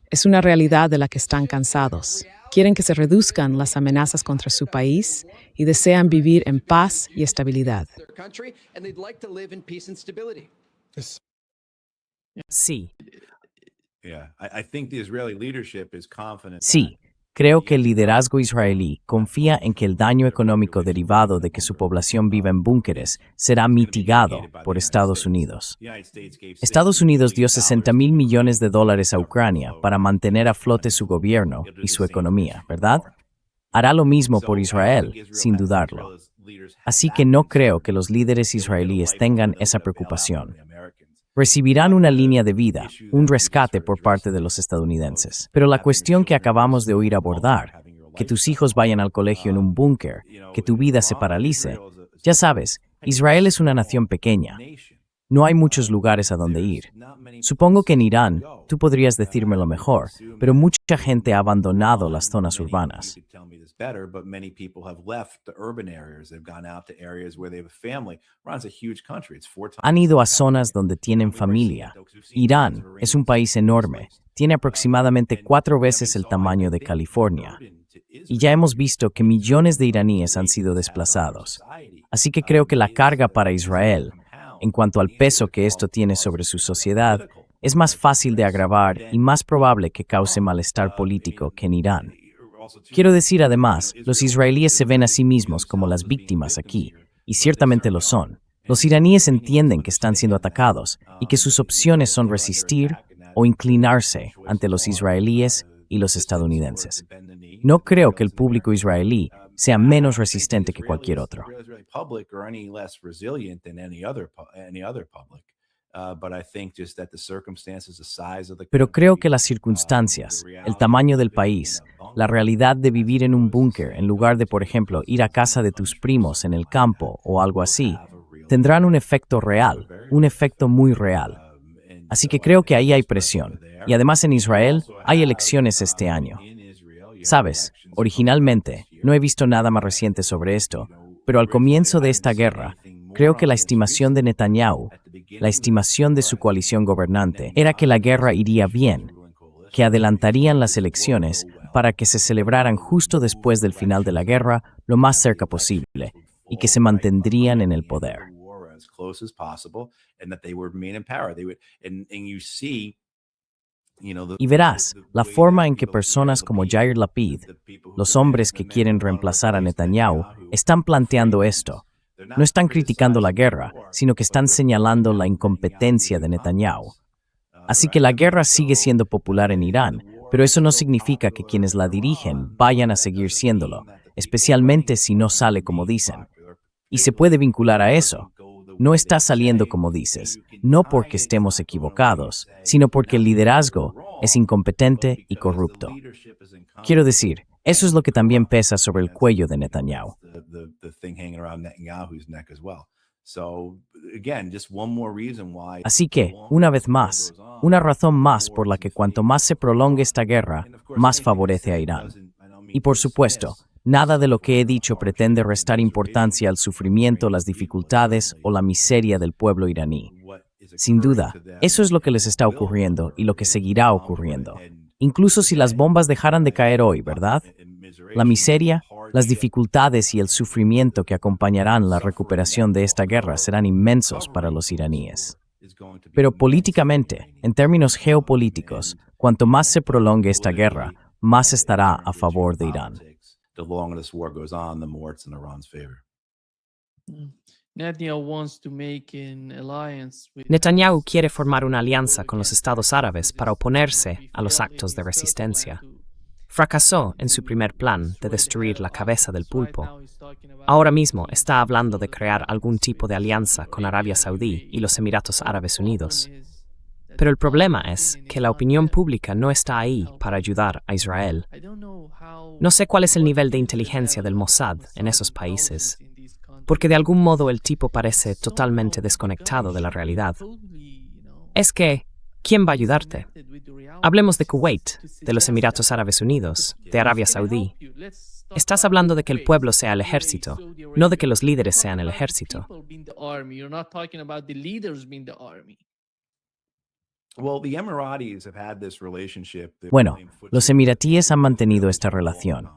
Es una realidad de la que están cansados. Quieren que se reduzcan las amenazas contra su país y desean vivir en paz y estabilidad. Their country, and they'd like to live in peace and stability. Sí, Yeah, I think the Israeli leadership is confident. Sí, creo que el liderazgo israelí confía en que el daño económico derivado de que su población viva en búnkeres será mitigado por Estados Unidos. Estados Unidos dio $60,000 millones a Ucrania para mantener a flote su gobierno y su economía, ¿verdad? Hará lo mismo por Israel, sin dudarlo. Así que no creo que los líderes israelíes tengan esa preocupación. Recibirán una línea de vida, un rescate por parte de los estadounidenses. Pero la cuestión que acabamos de oír abordar, que tus hijos vayan al colegio en un búnker, que tu vida se paralice, ya sabes, Israel es una nación pequeña. No hay muchos lugares a donde ir. Supongo que en Irán, tú podrías decírmelo mejor, pero mucha gente ha abandonado las zonas urbanas. Han ido a zonas donde tienen familia. Irán es un país enorme. Tiene aproximadamente 4 veces el tamaño de California. Y ya hemos visto que millones de iraníes han sido desplazados. Así que creo que la carga para Israel, en cuanto al peso que esto tiene sobre su sociedad, es más fácil de agravar y más probable que cause malestar político que en Irán. Quiero decir, además, los israelíes se ven a sí mismos como las víctimas aquí, y ciertamente lo son. Los iraníes entienden que están siendo atacados y que sus opciones son resistir o inclinarse ante los israelíes y los estadounidenses. No creo que el público israelí sea menos resistente que cualquier otro. Pero creo que las circunstancias, el tamaño del país, la realidad de vivir en un búnker en lugar de, por ejemplo, ir a casa de tus primos en el campo o algo así, tendrán un efecto real, un efecto muy real. Así que creo que ahí hay presión. Y además en Israel hay elecciones este año. Sabes, originalmente, no he visto nada más reciente sobre esto, pero al comienzo de esta guerra, creo que la estimación de Netanyahu, la estimación de su coalición gobernante, era que la guerra iría bien, que adelantarían las elecciones para que se celebraran justo después del final de la guerra, lo más cerca posible, y que se mantendrían en el poder. Y verás, la forma en que personas como Yair Lapid, los hombres que quieren reemplazar a Netanyahu, están planteando esto. No están criticando la guerra, sino que están señalando la incompetencia de Netanyahu. Así que la guerra sigue siendo popular en Irán, pero eso no significa que quienes la dirigen vayan a seguir siéndolo, especialmente si no sale como dicen. Y se puede vincular a eso. No está saliendo como dices, no porque estemos equivocados, sino porque el liderazgo es incompetente y corrupto. Quiero decir, eso es lo que también pesa sobre el cuello de Netanyahu. Así que, una vez más, una razón más por la que cuanto más se prolongue esta guerra, más favorece a Irán. Y por supuesto, nada de lo que he dicho pretende restar importancia al sufrimiento, las dificultades o la miseria del pueblo iraní. Sin duda, eso es lo que les está ocurriendo y lo que seguirá ocurriendo. Incluso si las bombas dejaran de caer hoy, ¿verdad? La miseria, las dificultades y el sufrimiento que acompañarán la recuperación de esta guerra serán inmensos para los iraníes. Pero políticamente, en términos geopolíticos, cuanto más se prolongue esta guerra, más estará a favor de Irán. The longer this war goes on, the more it's in Iran's favor. Netanyahu wants to make an alliance with Netanyahu quiere formar una alianza con los estados árabes para oponerse a los actos de resistencia. Fracasó en su primer plan de destruir la cabeza del pulpo. Ahora mismo está hablando de crear algún tipo de alianza con Arabia Saudí y los Emiratos Árabes Unidos. Pero el problema es que la opinión pública no está ahí para ayudar a Israel. No sé cuál es el nivel de inteligencia del Mossad en esos países, porque de algún modo el tipo parece totalmente desconectado de la realidad. Es que, ¿quién va a ayudarte? Hablemos de Kuwait, de los Emiratos Árabes Unidos, de Arabia Saudí. Estás hablando de que el pueblo sea el ejército, no de que los líderes sean el ejército. Bueno, los emiratíes han mantenido esta relación.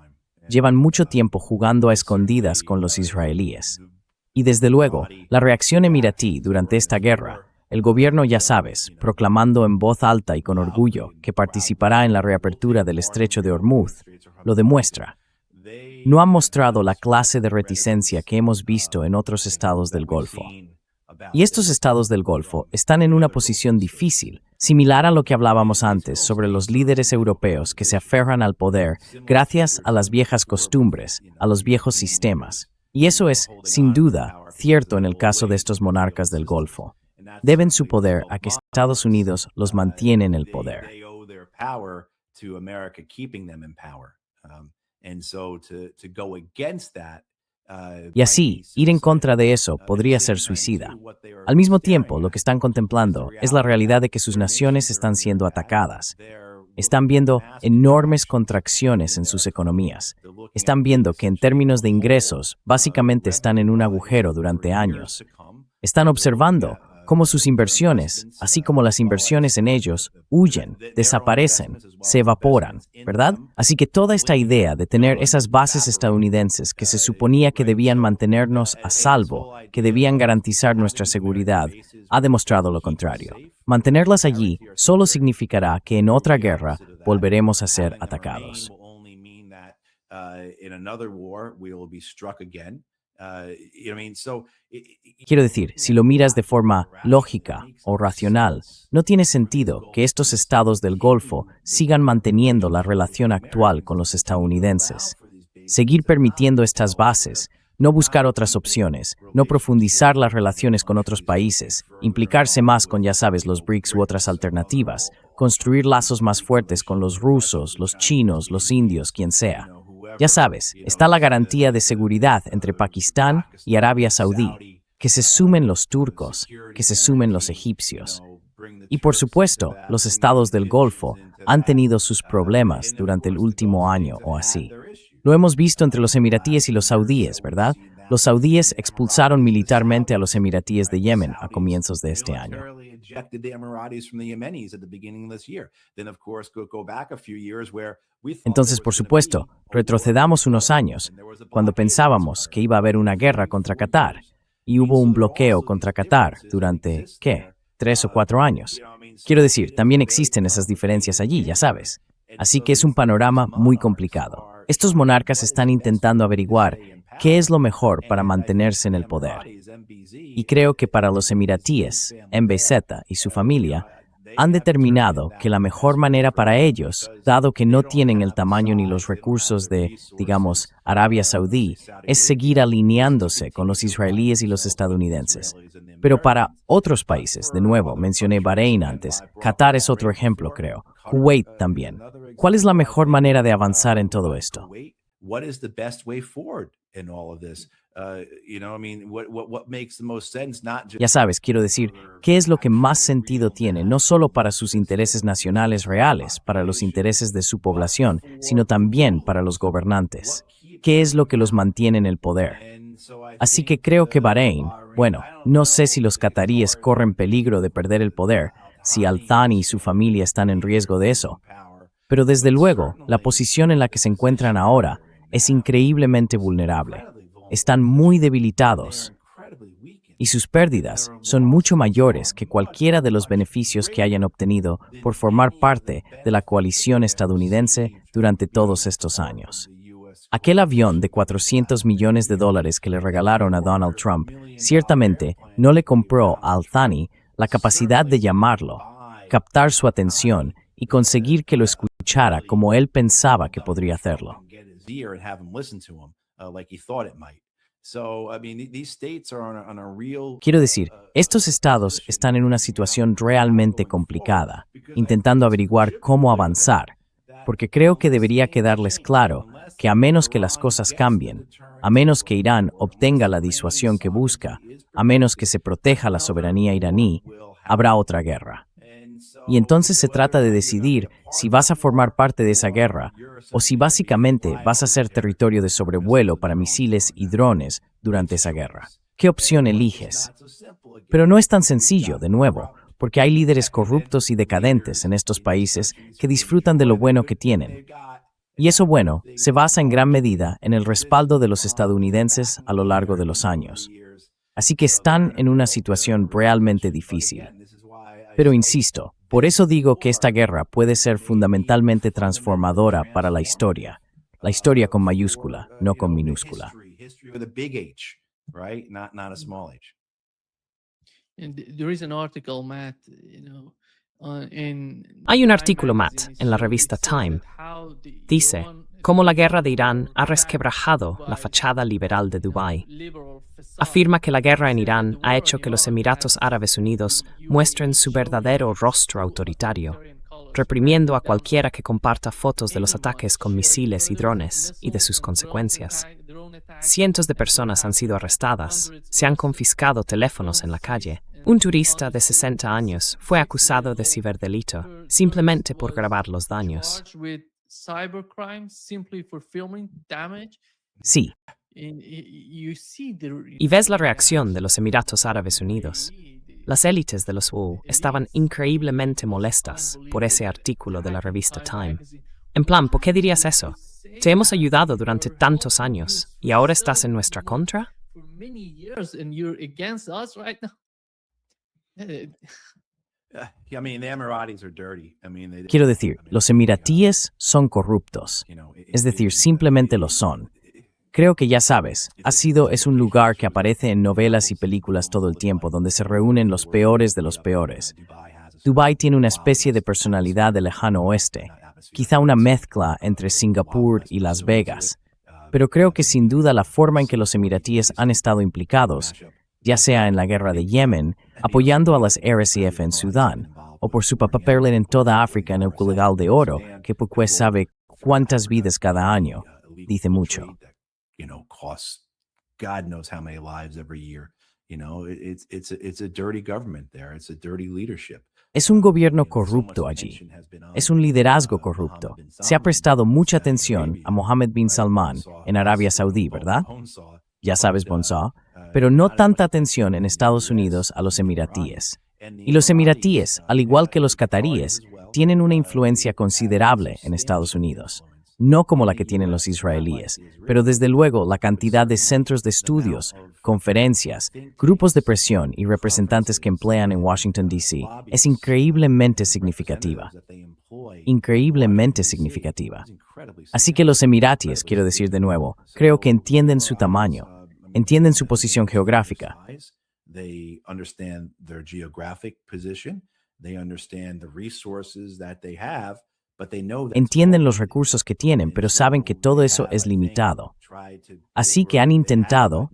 Llevan mucho tiempo jugando a escondidas con los israelíes. Y desde luego, la reacción emiratí durante esta guerra, el gobierno, ya sabes, proclamando en voz alta y con orgullo que participará en la reapertura del estrecho de Hormuz, lo demuestra. No han mostrado la clase de reticencia que hemos visto en otros estados del Golfo. Y estos estados del Golfo están en una posición difícil, similar a lo que hablábamos antes sobre los líderes europeos que se aferran al poder gracias a las viejas costumbres, a los viejos sistemas. Y eso es, sin duda, cierto en el caso de estos monarcas del Golfo. Deben su poder a que Estados Unidos los mantiene en el poder. Y así, ir en contra de eso podría ser suicida. Al mismo tiempo, lo que están contemplando es la realidad de que sus naciones están siendo atacadas. Están viendo enormes contracciones en sus economías. Están viendo que en términos de ingresos, básicamente están en un agujero durante años. Están observando cómo sus inversiones, así como las inversiones en ellos, huyen, desaparecen, se evaporan, ¿verdad? Así que toda esta idea de tener esas bases estadounidenses que se suponía que debían mantenernos a salvo, que debían garantizar nuestra seguridad, ha demostrado lo contrario. Mantenerlas allí solo significará que en otra guerra volveremos a ser atacados. Quiero decir, si lo miras de forma lógica o racional, no tiene sentido que estos estados del Golfo sigan manteniendo la relación actual con los estadounidenses. Seguir permitiendo estas bases, no buscar otras opciones, no profundizar las relaciones con otros países, implicarse más con, ya sabes, los BRICS u otras alternativas, construir lazos más fuertes con los rusos, los chinos, los indios, quien sea. Ya sabes, está la garantía de seguridad entre Pakistán y Arabia Saudí, que se sumen los turcos, que se sumen los egipcios. Y por supuesto, los estados del Golfo han tenido sus problemas durante el último año o así. Lo hemos visto entre los emiratíes y los saudíes, ¿verdad? Los saudíes expulsaron militarmente a los emiratíes de Yemen a comienzos de este año. Entonces, por supuesto, retrocedamos unos años, cuando pensábamos que iba a haber una guerra contra Qatar, y hubo un bloqueo contra Qatar durante, ¿qué?, 3 o 4 años. Quiero decir, también existen esas diferencias allí, ya sabes. Así que es un panorama muy complicado. Estos monarcas están intentando averiguar qué es lo mejor para mantenerse en el poder. Y creo que para los emiratíes, MBZ y su familia, han determinado que la mejor manera para ellos, dado que no tienen el tamaño ni los recursos de, digamos, Arabia Saudí, es seguir alineándose con los israelíes y los estadounidenses. Pero para otros países, de nuevo, mencioné Bahrein antes, Qatar es otro ejemplo, creo, Kuwait también. ¿Cuál es la mejor manera de avanzar en todo esto? Ya sabes, quiero decir, ¿qué es lo que más sentido tiene, no solo para sus intereses nacionales reales, para los intereses de su población, sino también para los gobernantes? ¿Qué es lo que los mantiene en el poder? Así que creo que Bahrein, bueno, no sé si los cataríes corren peligro de perder el poder, si Al Thani y su familia están en riesgo de eso. Pero desde luego, la posición en la que se encuentran ahora es increíblemente vulnerable. Están muy debilitados. y sus pérdidas son mucho mayores que cualquiera de los beneficios que hayan obtenido por formar parte de la coalición estadounidense durante todos estos años. Aquel avión de $400 millones que le regalaron a Donald Trump ciertamente no le compró a Al-Thani la capacidad de llamarlo, captar su atención y conseguir que lo escuchara como él pensaba que podría hacerlo. Quiero decir, estos estados están en una situación realmente complicada, intentando averiguar cómo avanzar, porque creo que debería quedarles claro que a menos que las cosas cambien, a menos que Irán obtenga la disuasión que busca, a menos que se proteja la soberanía iraní, habrá otra guerra. Y entonces se trata de decidir si vas a formar parte de esa guerra o si básicamente vas a ser territorio de sobrevuelo para misiles y drones durante esa guerra. ¿Qué opción eliges? Pero no es tan sencillo, de nuevo, porque hay líderes corruptos y decadentes en estos países que disfrutan de lo bueno que tienen. Y eso bueno se basa en gran medida en el respaldo de los estadounidenses a lo largo de los años. Así que están en una situación realmente difícil. Pero insisto, por eso digo que esta guerra puede ser fundamentalmente transformadora para la historia con mayúscula, no con minúscula. There is an article, Matt, Hay un artículo, Matt, en la revista Time. Dice cómo la guerra de Irán ha resquebrajado la fachada liberal de Dubái. Afirma que la guerra en Irán ha hecho que los Emiratos Árabes Unidos muestren su verdadero rostro autoritario, reprimiendo a cualquiera que comparta fotos de los ataques con misiles y drones y de sus consecuencias. Cientos de personas han sido arrestadas, se han confiscado teléfonos en la calle. Un turista de 60 años fue acusado de ciberdelito simplemente por grabar los daños. Sí, Y ves la reacción de los Emiratos Árabes Unidos. Las élites de los UAE estaban increíblemente molestas por ese artículo de la revista Time. En plan, ¿por qué dirías eso? Te hemos ayudado durante tantos años y ahora estás en nuestra contra. quiero decir, los emiratíes son corruptos. Es decir, simplemente lo son. Creo que ya sabes, es un lugar que aparece en novelas y películas todo el tiempo, donde se reúnen los peores de los peores. Dubái tiene una especie de personalidad del lejano oeste, quizá una mezcla entre Singapur y Las Vegas. Pero creo que sin duda la forma en que los emiratíes han estado implicados, ya sea en la guerra de Yemen, apoyando a las RSF en Sudán, o por su papel en toda África en el colegal de oro, que pues sabe cuántas vidas cada año, dice mucho. Costs God knows how many lives every year. It's a dirty government there. It's a dirty leadership. Es un gobierno corrupto allí. Es un liderazgo corrupto. Se ha prestado mucha atención a Mohammed bin Salman en Arabia Saudí, ¿verdad? Ya sabes, Bonsaw, pero no tanta atención en Estados Unidos a los emiratíes. Y los emiratíes, al igual que los cataríes, tienen una influencia considerable en Estados Unidos. No como la que tienen los israelíes, pero desde luego la cantidad de centros de estudios, conferencias, grupos de presión y representantes que emplean en Washington, D.C. es increíblemente significativa. Increíblemente significativa. Así que los emiratíes, quiero decir de nuevo, creo que entienden su tamaño, entienden su posición geográfica. They understand their geographic position. They understand the resources that they have. Entienden los recursos que tienen, pero saben que todo eso es limitado. Así que han intentado,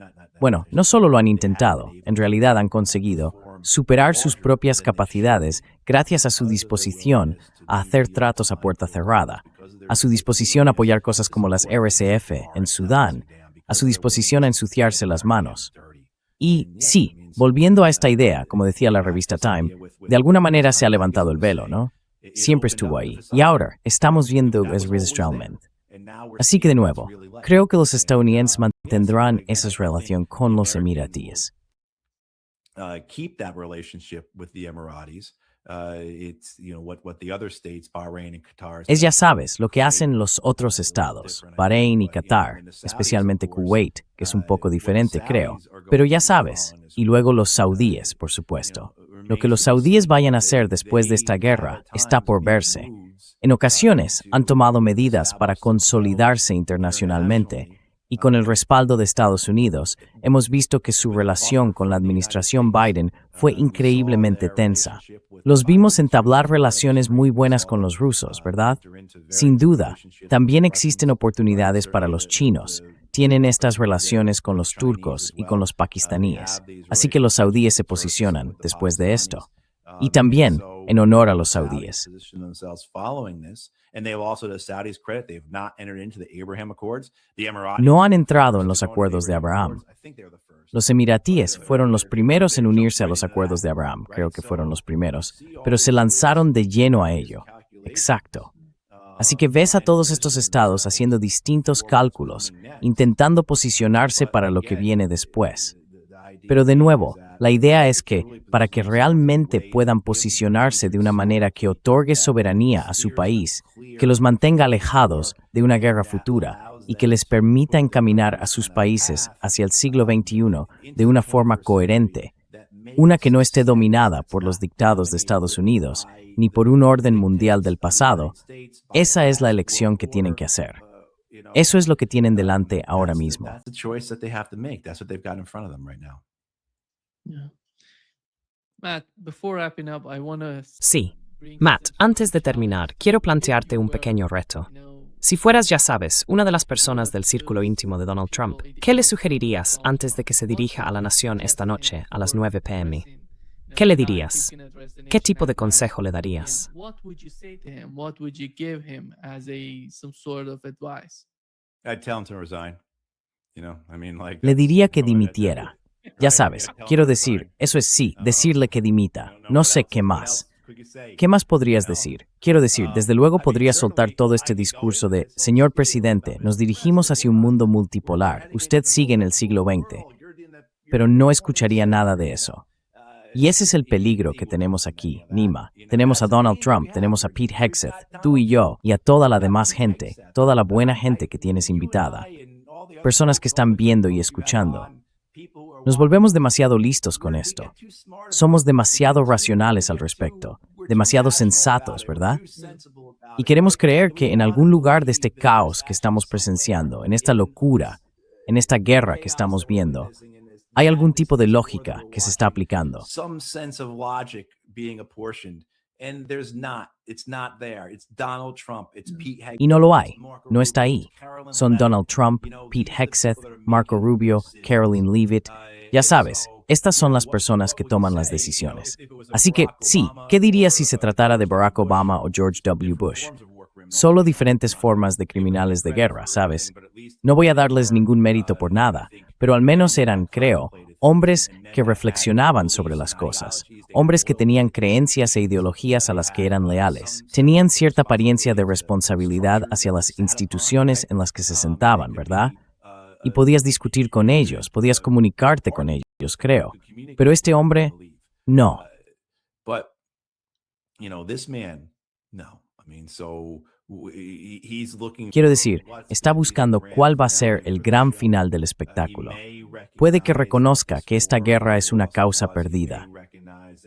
no solo lo han intentado, en realidad han conseguido superar sus propias capacidades gracias a su disposición a hacer tratos a puerta cerrada, a su disposición a apoyar cosas como las RSF en Sudán, a su disposición a ensuciarse las manos. Y sí, volviendo a esta idea, como decía la revista Time, de alguna manera se ha levantado el velo, ¿no? Siempre estuvo ahí. Y ahora estamos viendo es realmente. Así que de nuevo, creo que los estadounidenses mantendrán esa relación con los emiratíes. Keep that relationship with the Emiratis. Es, ya sabes, lo que hacen los otros estados, Bahrein y Qatar, especialmente Kuwait, que es un poco diferente, creo. Pero ya sabes, y luego los saudíes, por supuesto. Lo que los saudíes vayan a hacer después de esta guerra está por verse. En ocasiones han tomado medidas para consolidarse internacionalmente, y con el respaldo de Estados Unidos, hemos visto que su relación con la administración Biden fue increíblemente tensa. Los vimos entablar relaciones muy buenas con los rusos, ¿verdad? Sin duda, también existen oportunidades para los chinos. Tienen estas relaciones con los turcos y con los pakistaníes. Así que los saudíes se posicionan después de esto. Y también en honor a los saudíes. No han entrado en los acuerdos de Abraham. Los emiratíes fueron los primeros en unirse a los acuerdos de Abraham, creo que fueron los primeros, pero se lanzaron de lleno a ello. Exacto. Así que ves a todos estos estados haciendo distintos cálculos, intentando posicionarse para lo que viene después. Pero de nuevo, la idea es que, para que realmente puedan posicionarse de una manera que otorgue soberanía a su país, que los mantenga alejados de una guerra futura y que les permita encaminar a sus países hacia el siglo XXI de una forma coherente, una que no esté dominada por los dictados de Estados Unidos ni por un orden mundial del pasado, esa es la elección que tienen que hacer. Eso es lo que tienen delante ahora mismo. Yeah. Matt, before wrapping up, I want to Sí. Matt, antes de terminar, quiero plantearte un pequeño reto. Si fueras, ya sabes, una de las personas del círculo íntimo de Donald Trump, ¿qué le sugerirías antes de que se dirija a la nación esta noche a las 9 p.m.? ¿Qué le dirías? ¿Qué tipo de consejo le darías? What would you say to him? What would you give him as some sort of advice? Le diría que dimitiera. Ya sabes, quiero decir, eso es sí, decirle que dimita. No sé qué más. ¿Qué más podrías decir? Quiero decir, desde luego podrías soltar todo este discurso de, señor presidente, nos dirigimos hacia un mundo multipolar, usted sigue en el siglo XX, pero no escucharía nada de eso. Y ese es el peligro que tenemos aquí, Nima. Tenemos a Donald Trump, tenemos a Pete Hegseth, tú y yo, y a toda la demás gente, toda la buena gente que tienes invitada. Personas que están viendo y escuchando. Nos volvemos demasiado listos con esto. Somos demasiado racionales al respecto, demasiado sensatos, ¿verdad? Y queremos creer que en algún lugar de este caos que estamos presenciando, en esta locura, en esta guerra que estamos viendo, hay algún tipo de lógica que se está aplicando. Y no lo hay, no está ahí. Son Donald Trump, Pete Hegseth, Marco Rubio, Caroline Leavitt. Ya sabes, estas son las personas que toman las decisiones. Así que, sí, ¿qué dirías si se tratara de Barack Obama o George W. Bush? Solo diferentes formas de criminales de guerra, ¿sabes? No voy a darles ningún mérito por nada, pero al menos eran, creo, hombres que reflexionaban sobre las cosas, hombres que tenían creencias e ideologías a las que eran leales, tenían cierta apariencia de responsabilidad hacia las instituciones en las que se sentaban, ¿verdad? Y podías discutir con ellos, podías comunicarte con ellos, creo. Pero este hombre, no. Quiero decir, está buscando cuál va a ser el gran final del espectáculo. Puede que reconozca que esta guerra es una causa perdida.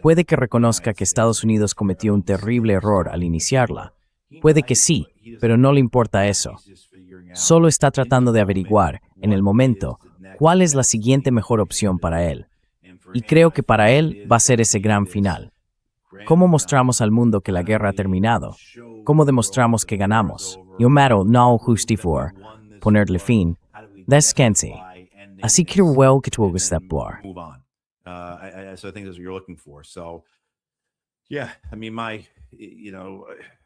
Puede que reconozca que Estados Unidos cometió un terrible error al iniciarla. Puede que sí, pero no le importa eso. Solo está tratando de averiguar, en el momento, cuál es la siguiente mejor opción para él. Y creo que para él va a ser ese gran final. ¿Cómo mostramos al mundo que la guerra ha terminado? ¿Cómo demostramos que ganamos? Yo mato no justificar, ponerle fin. Descanse. Así que well que tú hagas por.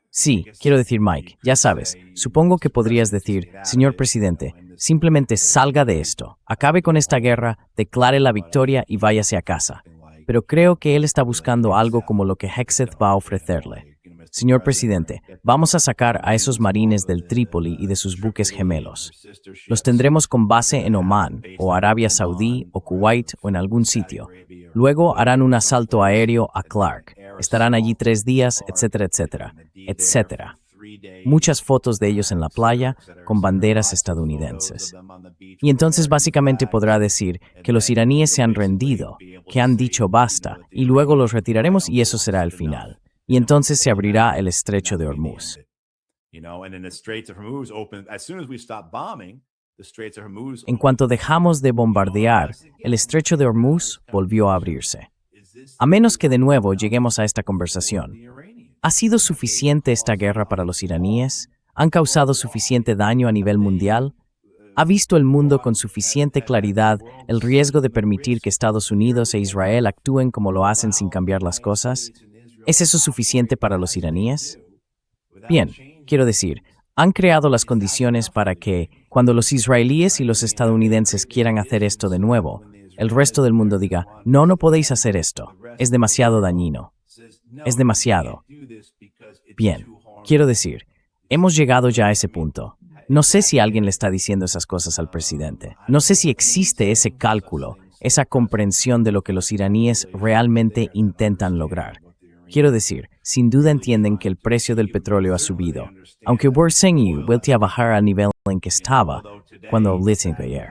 Sí, quiero decir, Mike, ya sabes, supongo que podrías decir, señor presidente, simplemente salga de esto, acabe con esta guerra, declare la victoria y váyase a casa. Pero creo que él está buscando algo como lo que Hegseth va a ofrecerle. Señor presidente, vamos a sacar a esos marines del Trípoli y de sus buques gemelos. Los tendremos con base en Omán, o Arabia Saudí, o Kuwait, o en algún sitio. Luego harán un asalto aéreo a Clark. estarán allí 3 días, etcétera, etcétera, etcétera. Muchas fotos de ellos en la playa con banderas estadounidenses. Y entonces básicamente podrá decir que los iraníes se han rendido, que han dicho basta, y luego los retiraremos y eso será el final. Y entonces se abrirá el estrecho de Hormuz. En cuanto dejamos de bombardear, el estrecho de Hormuz volvió a abrirse. A menos que de nuevo lleguemos a esta conversación. ¿Ha sido suficiente esta guerra para los iraníes? ¿Han causado suficiente daño a nivel mundial? ¿Ha visto el mundo con suficiente claridad el riesgo de permitir que Estados Unidos e Israel actúen como lo hacen sin cambiar las cosas? ¿Es eso suficiente para los iraníes? Bien, quiero decir, han creado las condiciones para que, cuando los israelíes y los estadounidenses quieran hacer esto de nuevo, el resto del mundo diga, no, no podéis hacer esto, es demasiado dañino, es demasiado. Bien, quiero decir, hemos llegado ya a ese punto. No sé si alguien le está diciendo esas cosas al presidente. No sé si existe ese cálculo, esa comprensión de lo que los iraníes realmente intentan lograr. Quiero decir, sin duda entienden que el precio del petróleo ha subido, aunque Bursengi vuelve a bajar al nivel en que estaba cuando hablaste ayer.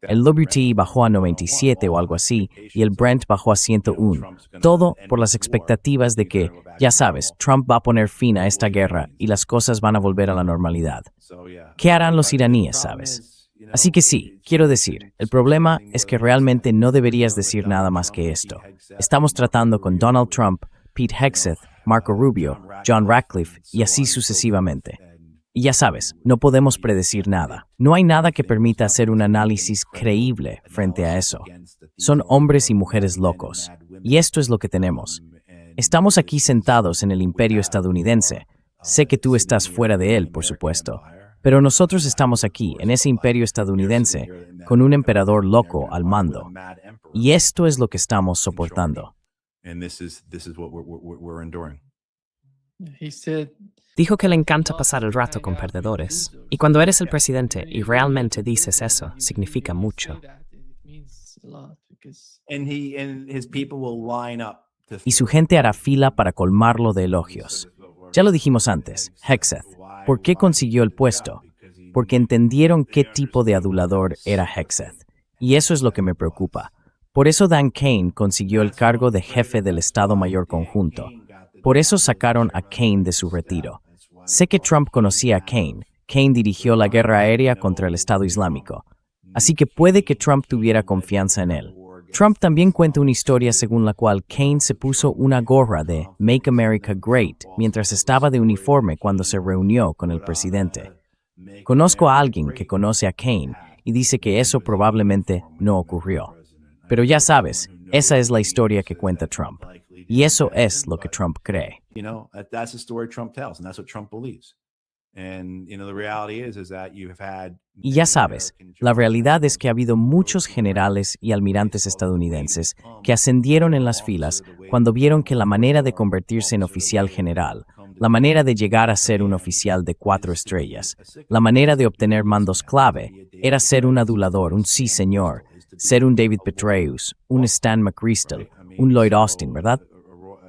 El WTI bajó a 97 o algo así, y el Brent bajó a 101. Todo por las expectativas de que, ya sabes, Trump va a poner fin a esta guerra y las cosas van a volver a la normalidad. ¿Qué harán los iraníes, sabes? Así que sí, quiero decir, el problema es que realmente no deberías decir nada más que esto. Estamos tratando con Donald Trump, Pete Hegseth, Marco Rubio, John Ratcliffe y así sucesivamente. Y ya sabes, no podemos predecir nada. No hay nada que permita hacer un análisis creíble frente a eso. Son hombres y mujeres locos. Y esto es lo que tenemos. Estamos aquí sentados en el imperio estadounidense. Sé que tú estás fuera de él, por supuesto. Pero nosotros estamos aquí, en ese imperio estadounidense, con un emperador loco al mando. Y esto es lo que estamos soportando. Dijo que le encanta pasar el rato con perdedores. Y cuando eres el presidente y realmente dices eso, significa mucho. Y su gente hará fila para colmarlo de elogios. Ya lo dijimos antes, Hegseth. ¿Por qué consiguió el puesto? Porque entendieron qué tipo de adulador era Hegseth. Y eso es lo que me preocupa. Por eso Dan Kane consiguió el cargo de jefe del Estado Mayor Conjunto. Por eso sacaron a Kane de su retiro. Sé que Trump conocía a Kane. Kane dirigió la guerra aérea contra el Estado Islámico. Así que puede que Trump tuviera confianza en él. Trump también cuenta una historia según la cual Kane se puso una gorra de Make America Great mientras estaba de uniforme cuando se reunió con el presidente. Conozco a alguien que conoce a Kane y dice que eso probablemente no ocurrió. Pero ya sabes, esa es la historia que cuenta Trump. Y eso es lo que Trump cree. Y ya sabes, la realidad es que ha habido muchos generales y almirantes estadounidenses que ascendieron en las filas cuando vieron que la manera de convertirse en oficial general, la manera de llegar a ser un oficial de 4 estrellas, la manera de obtener mandos clave, era ser un adulador, un sí señor, ser un David Petraeus, un Stan McChrystal, un Lloyd Austin, ¿verdad?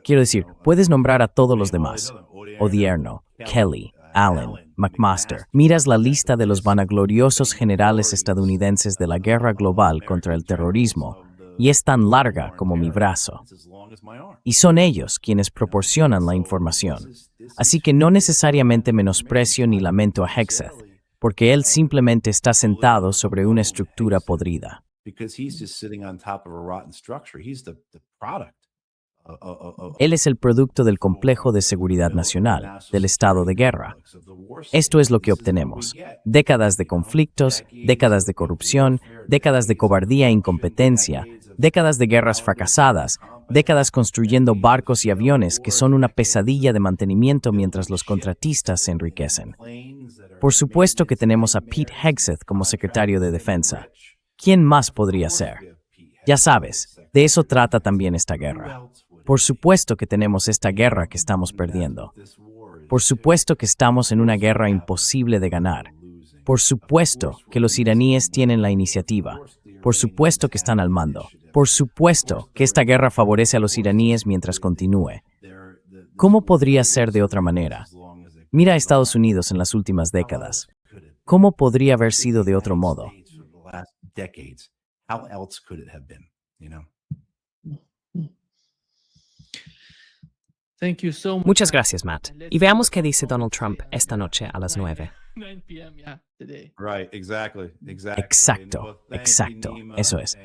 Quiero decir, puedes nombrar a todos los demás. Odierno, Kelly, Allen, McMaster. Miras la lista de los vanagloriosos generales estadounidenses de la guerra global contra el terrorismo y es tan larga como mi brazo. Y son ellos quienes proporcionan la información. Así que no necesariamente menosprecio ni lamento a Hegseth, porque él simplemente está sentado sobre una estructura podrida. Él es el producto del complejo de seguridad nacional, del estado de guerra. Esto es lo que obtenemos. Décadas de conflictos, décadas de corrupción, décadas de cobardía e incompetencia, décadas de guerras fracasadas, décadas construyendo barcos y aviones que son una pesadilla de mantenimiento mientras los contratistas se enriquecen. Por supuesto que tenemos a Pete Hegseth como secretario de Defensa. ¿Quién más podría ser? Ya sabes, de eso trata también esta guerra. Por supuesto que tenemos esta guerra que estamos perdiendo. Por supuesto que estamos en una guerra imposible de ganar. Por supuesto que los iraníes tienen la iniciativa. Por supuesto que están al mando. Por supuesto que esta guerra favorece a los iraníes mientras continúe. ¿Cómo podría ser de otra manera? Mira a Estados Unidos en las últimas décadas. ¿Cómo podría haber sido de otro modo? How else could it have been, you know? Thank you so much. Muchas gracias, Matt. Y veamos qué dice Donald Trump esta noche a las 9. 9 p.m. Yeah, today. Right, exactly. Exacto, exacto, eso es.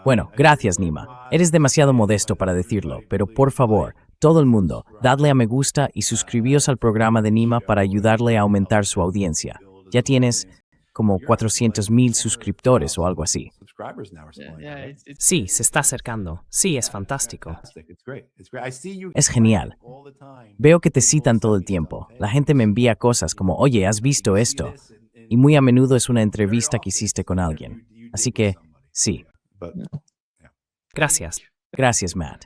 Bueno, gracias, Nima. Eres demasiado modesto para decirlo, pero por favor, todo el mundo, dadle a me gusta y suscribíos al programa de Nima para ayudarle a aumentar su audiencia. Ya tienes como 400,000 suscriptores o algo así. Sí, se está acercando. Sí, es fantástico. Es genial. Veo que te citan todo el tiempo. La gente me envía cosas como, oye, ¿has visto esto? Y muy a menudo es una entrevista que hiciste con alguien. Así que, sí. Gracias. Gracias, Matt.